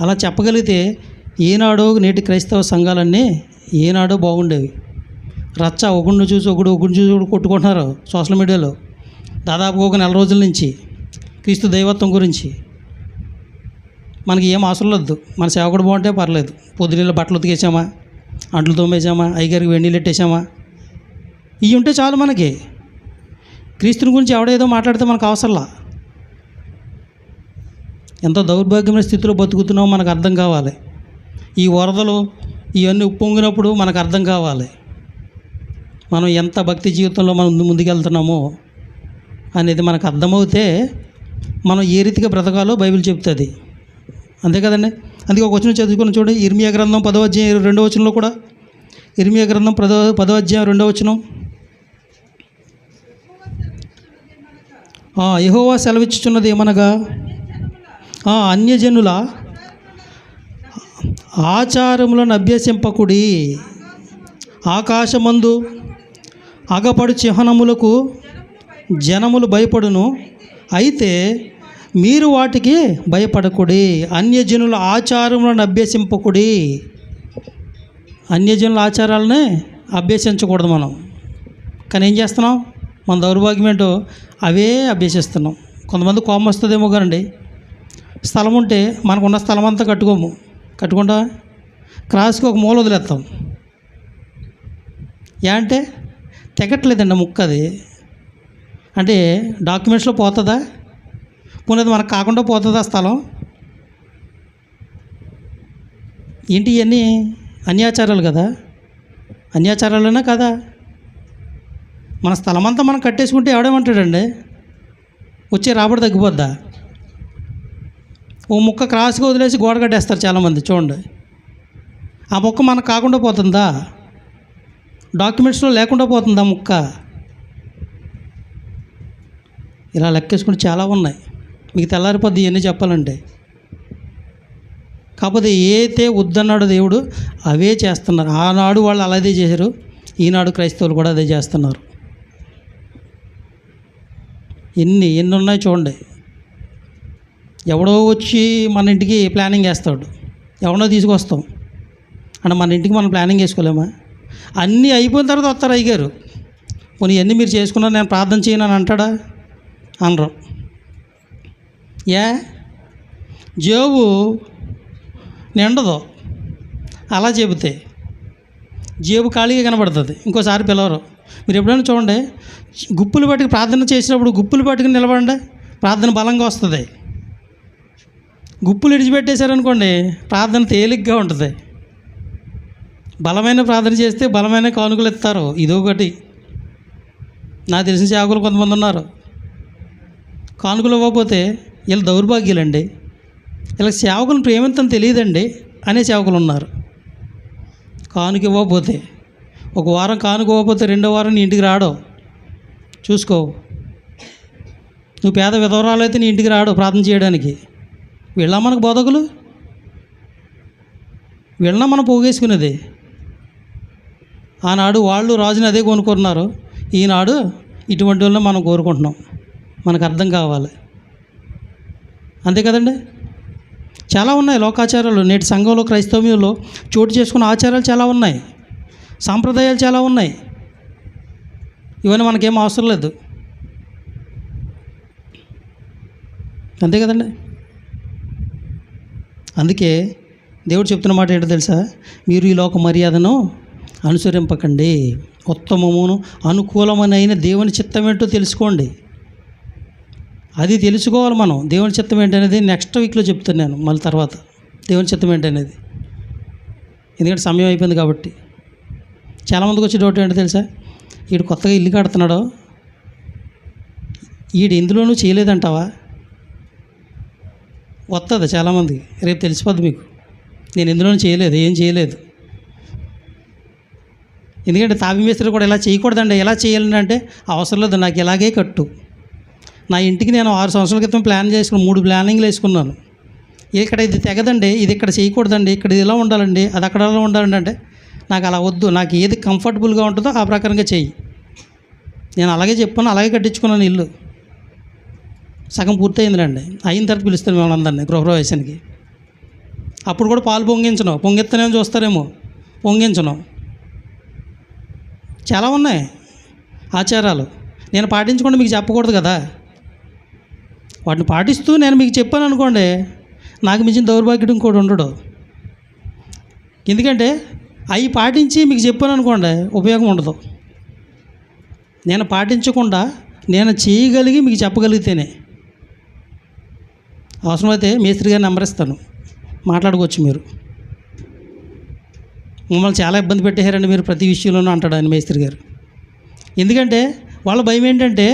అలా చెప్పగలిగితే ఏనాడో నేటి క్రైస్తవ సంఘాలన్నీ ఏనాడో బాగుండేవి. రచ్చ ఒకడిని చూసి ఒకడు కొట్టుకుంటున్నారు సోషల్ మీడియాలో దాదాపు ఒక 4 రోజుల నుంచి క్రీస్తు దైవత్వం గురించి. మనకి ఏం అవసరం లేదు, మన సేవకుడు బాగుంటే పర్లేదు. పొద్దునీళ్ళు బట్టలు ఉతికేసామా, అంట్లు తోమేసామా, అయ్యగారికి వెన్నీళ్ళు పెట్టేసామా, ఇవి ఉంటే చాలు మనకి. క్రీస్తుని గురించి ఎవడేదో మాట్లాడితే మనకు అవసరంలా. ఎంతో దౌర్భాగ్యమైన స్థితిలో బతుకుతున్నామో మనకు అర్థం కావాలి. ఈ వరదలు ఇవన్నీ ఉప్పొంగినప్పుడు మనకు అర్థం కావాలి మనం ఎంత భక్తి జీవితంలో మనం ముందుకెళ్తున్నామో అనేది మనకు అర్థమవుతే మనం ఏ రీతిగా బ్రతకాలో బైబిల్ చెప్తుంది. అంతే కదండి. అందుకే ఒక వచనం చదువుకుని చూడండి. ఇర్మియా గ్రంథం 10వ అధ్యాయం 2వ వచనంలో కూడా, ఇర్మియా గ్రంథం 10వ అధ్యాయం 2వ వచనం, యెహోవా సెలవిచ్చుచున్నది ఏమనగా, అన్యజనుల ఆచారములను అభ్యసింపకుడి, ఆకాశమందు అగపడు చిహ్నములకు జనములు భయపడును, అయితే మీరు వాటికి భయపడకుడి. అన్యజనుల ఆచారములను అభ్యసింపకుడి. అన్యజనుల ఆచారాలనే అభ్యసించకూడదు మనం. కానీ ఏం చేస్తున్నాం? మన దౌర్భాగ్యం ఏంటో అవే అభ్యసిస్తున్నాం. కొంతమంది కోపం వస్తుందేమో కానండి, స్థలం ఉంటే మనకున్న స్థలం అంతా కట్టుకోము, కట్టుకుంటా క్రాస్కి ఒక మూల వదిలేస్తాం. అంటే తెగట్లేదండి ముక్క అది. అంటే డాక్యుమెంట్స్లో పోతుందా? పోనీ మనకు కాకుండా పోతుందా స్థలం? ఏంటి ఇవన్నీ అన్యాచారాలు కదా? అన్యాచారాలైనా కదా? మన స్థలం అంతా మనం కట్టేసుకుంటే ఎవడేమంటాడండి? వచ్చే రాబడి తగ్గిపోద్దా? ఓ ముక్క క్రాస్గా వదిలేసి గోడ కట్టేస్తారు చాలామంది చూడండి. ఆ ముక్క మనకు కాకుండా పోతుందా? డాక్యుమెంట్స్లో లేకుండా పోతుందా ముక్క? ఇలా లెక్కేసుకుంటే చాలా ఉన్నాయి. మీకు తెల్లారిపోద్ది ఇవన్నీ చెప్పాలంటే. కాకపోతే ఏదైతే వద్దన్నాడు దేవుడు అవే చేస్తున్నారు. ఆనాడు వాళ్ళు అలాగే చేశారు, ఈనాడు క్రైస్తవులు కూడా అదే చేస్తున్నారు. ఎన్ని ఉన్నాయి చూడండి. ఎవడో వచ్చి మన ఇంటికి ప్లానింగ్ వేస్తాడు, ఎవడో తీసుకొస్తాం అంటే మన ఇంటికి మనం ప్లానింగ్ వేసుకోలేమా? అన్నీ అయిపోయిన తర్వాత వస్తారు అయ్యగారు. పోనీ ఇవన్నీ మీరు చేసుకున్నారు, నేను ప్రార్థన చేయను అని అంటాడా? అనరు. జేబు నిండదు అలా చెబితే, జేబు ఖాళీగా కనబడుతుంది. ఇంకోసారి పిలవరు. మీరు ఎప్పుడైనా చూడండి, గుప్పులు పట్టుకు ప్రార్థన చేసినప్పుడు గుప్పులు పట్టుకుని నిలబడండి, ప్రార్థన బలంగా వస్తుంది. గుప్పులు విడిచిపెట్టేశారనుకోండి, ప్రార్థన తేలిగ్గా ఉంటుంది. బలమైన ప్రార్థన చేస్తే బలమైన కానుకలు ఇస్తారు. ఇదొకటి. నాకు తెలిసిన సేవకులు కొంతమంది ఉన్నారు, కానుకలు ఇవ్వకపోతే వీళ్ళు దౌర్భాగ్యులండి, వీళ్ళకి సేవకులను ప్రేమించని తెలియదండి అనే సేవకులు ఉన్నారు. కానుక ఇవ్వకపోతే, ఒక వారం కానుక ఇవ్వకపోతే రెండో వారం నీ ఇంటికి రాడు. చూసుకో, నువ్వు పేద విధవరాలు అయితే నీ ఇంటికి రాడు ప్రార్థన చేయడానికి. వీళ్ళ మనకు బోధకులు, వీళ్ళ మనం పోగేసుకునేది. ఆనాడు వాళ్ళు రాజుని అదే కొనుక్కున్నారు, ఈనాడు ఇటువంటి వాళ్ళని మనం కోరుకుంటున్నాం. మనకు అర్థం కావాలి, అంతే కదండి. చాలా ఉన్నాయి లోకాచారాలు. నేటి సంఘంలో క్రైస్తవ్యంలో చోటు చేసుకున్న ఆచారాలు చాలా ఉన్నాయి, సాంప్రదాయాలు చాలా ఉన్నాయి. ఇవన్నీ మనకేం అవసరం లేదు, అంతే కదండి. అందుకే దేవుడు చెప్తున్న మాట ఏంటో తెలుసా? మీరు ఈ లోక మర్యాదను అనుసరింపకండి, ఉత్తమమును అనుకూలమైన దేవుని చిత్తం ఏంటో తెలుసుకోండి. అది తెలుసుకోవాలి మనం. దేవుని చిత్తం ఏంటనేది నెక్స్ట్ వీక్లో చెప్తాను నేను మళ్ళీ తర్వాత. దేవుని చిత్తం ఏంటనేది, ఎందుకంటే సమయం అయిపోయింది కాబట్టి. చాలామందికి వచ్చే డౌట్ ఏంటో తెలుసా? వీడు కొత్తగా ఇల్లు కడుతున్నాడు, వీడు ఇందులోనూ చేయలేదంటావా? వస్తుంది చాలామంది, రేపు తెలిసిపోద్ది మీకు. నేను ఇందులోనూ చేయలేదు, ఏం చేయలేదు. ఎందుకంటే తాపి మేస్త్రి కూడా ఇలా చేయకూడదండి, ఎలా చేయాలని అంటే అవసరం లేదు, నాకు ఇలాగే కట్టు. నా ఇంటికి నేను 6 సంవత్సరాల క్రితం ప్లాన్ చేసుకుని 3 ప్లానింగ్లు వేసుకున్నాను. ఇక్కడ ఇది తెగదండి, ఇది ఇక్కడ చేయకూడదండి, ఇక్కడ ఇలా ఉండాలండి, అది అక్కడ ఎలా ఉండాలండి అంటే నాకు అలా వద్దు. నాకు ఏది కంఫర్టబుల్గా ఉంటుందో ఆ ప్రకారంగా చెయ్యి. నేను అలాగే చెప్పాను, అలాగే కట్టించుకున్నాను ఇల్లు. సగం పూర్తయిందిలేండి. అయిన తర్వాత పిలుస్తాను మిమ్మల్ని అందరినీ గృహప్రవేశానికి. అప్పుడు కూడా పాలు పొంగించను, పొంగిస్తేనేమో చూస్తారేమో, పొంగించను. చాలా ఉన్నాయి ఆచారాలు. నేను పాటించకుండా మీకు చెప్పకూడదు కదా. వాటిని పాటిస్తూ నేను మీకు చెప్పాను అనుకోండి, నాకు మించిన దౌర్భాగ్యుడు ఇంకోటి ఉండడు. ఎందుకంటే అవి పాటించి మీకు చెప్పాను అనుకోండి, ఉపయోగం ఉండదు. నేను పాటించకుండా నేను చేయగలిగి మీకు చెప్పగలిగితేనే. అవసరమైతే మేస్త్రి గారి నెంబర్ ఇస్తాను, మాట్లాడుకోవచ్చు మీరు. మమ్మల్ని చాలా ఇబ్బంది పెట్టేశారండి మీరు ప్రతి విషయంలోనూ అంటాడు ఆయన మేస్త్రి గారు. ఎందుకంటే వాళ్ళ భయం ఏంటంటే,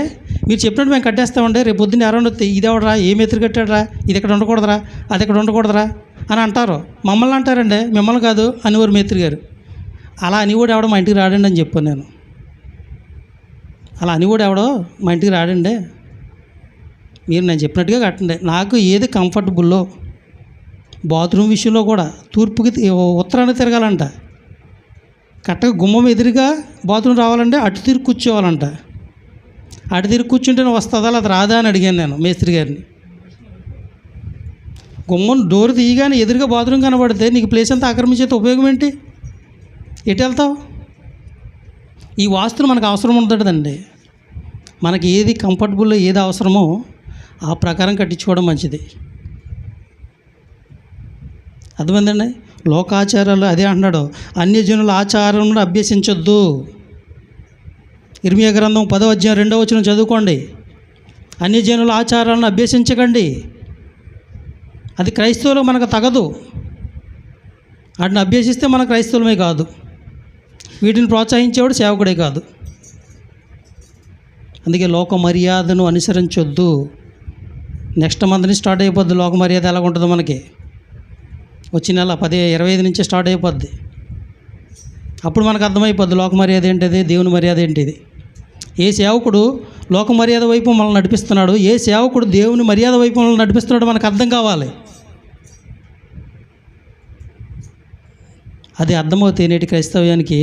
మీరు చెప్పినట్టు మేము కట్టేస్తామంటే రేపు పొద్దున్న ఎవరైనా వస్తే ఇది ఎవడరా, ఏ మేస్త్రి కట్టాడరా, ఇది ఇక్కడ ఉండకూడదురా, అది ఇక్కడ ఉండకూడదురా అని అంటారు. మమ్మల్ని అంటారండి, మిమ్మల్ని కాదు అనేవారు మేస్త్రి గారు. అలా అని కూడా ఎవడో మా ఇంటికి రాడండి అని చెప్పాను నేను. అలా అని కూడా ఎవడో మా ఇంటికి రాడండి, మీరు నేను చెప్పినట్టుగా కట్టండి. నాకు ఏది కంఫర్టబుల్లో, బాత్రూమ్ విషయంలో కూడా తూర్పుకి ఉత్తరానికి తిరగాలంట, కరెక్ట్గా గుమ్మం ఎదురుగా బాత్రూమ్ రావాలంటే అటు తిరిగి కూర్చోవాలంట. అటు తిరిగి కూర్చుంటే వస్తుందా అది రాదా అని అడిగాను నేను మేస్త్రి గారిని. గుమ్మం డోర్ తీయగానే ఎదురుగా బాత్రూమ్ కనబడితే నీకు ప్లేస్ అంతా ఆక్రమించేది ఉపయోగం ఏంటి? ఎటు వెళ్తావు? ఈ వాస్తులు మనకు అవసరం ఉంటుందండి. మనకి ఏది కంఫర్టబుల్లో ఏది అవసరమో ఆ ప్రకారం కట్టించుకోవడం మంచిది. అర్థమైందండి. లోకాచారాలు అదే అంటున్నాడు, అన్యజనుల ఆచారం అభ్యసించొద్దు. ఇర్మియా గ్రంథం 10వ అధ్యాయం 2వ వచనం చదువుకోండి. అన్యజనుల ఆచారాలను అభ్యసించకండి, అది క్రైస్తవులకు మనకు తగదు. వాటిని అభ్యసిస్తే మన క్రైస్తవులమే కాదు, వీటిని ప్రోత్సహించేవాడు సేవకుడే కాదు. అందుకే లోక మర్యాదను అనుసరించొద్దు. నెక్స్ట్ మంత్ నుంచి స్టార్ట్ అయిపోద్ది లోక మర్యాద. ఎలాగ ఉంటుందో మనకి వచ్చే నెల 25 నుంచి స్టార్ట్ అయిపోద్ది. అప్పుడు మనకు అర్థమైపోద్ది లోక మర్యాద ఏంటిది, దేవుని మర్యాద ఏంటిది. ఏ సేవకుడు లోక మర్యాద వైపు మనల్ని నడిపిస్తున్నాడు, ఏ సేవకుడు దేవుని మర్యాద వైపు మనల్ని నడిపిస్తున్నాడు మనకు అర్థం కావాలి. అది అర్థమవుతే నేటి క్రైస్తవ్యానికి,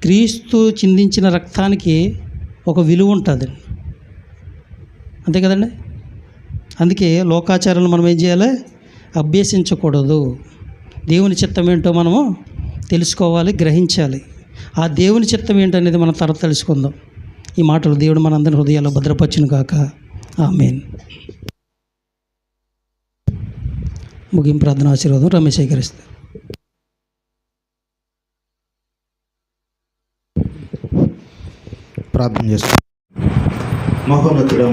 క్రీస్తు చిందించిన రక్తానికి ఒక విలువ ఉంటుంది. అంతే కదండి. అందుకే లోకాచారాలను మనం ఏం చేయాలి, అభ్యసించకూడదు. దేవుని చిత్తం ఏంటో మనము తెలుసుకోవాలి, గ్రహించాలి. ఆ దేవుని చిత్తం ఏంటనేది మనం తర్వాత తెలుసుకుందాం. ఈ మాటలు దేవుడు మనందరి హృదయాల్లో భద్రపరచును గాక. ఆమేన్. ముగింపు ప్రార్థన ఆశీర్వాదం రమేష్ స్వీకరిస్తారు. ప్రార్థన చేస్తాం. మహోన్నతుడా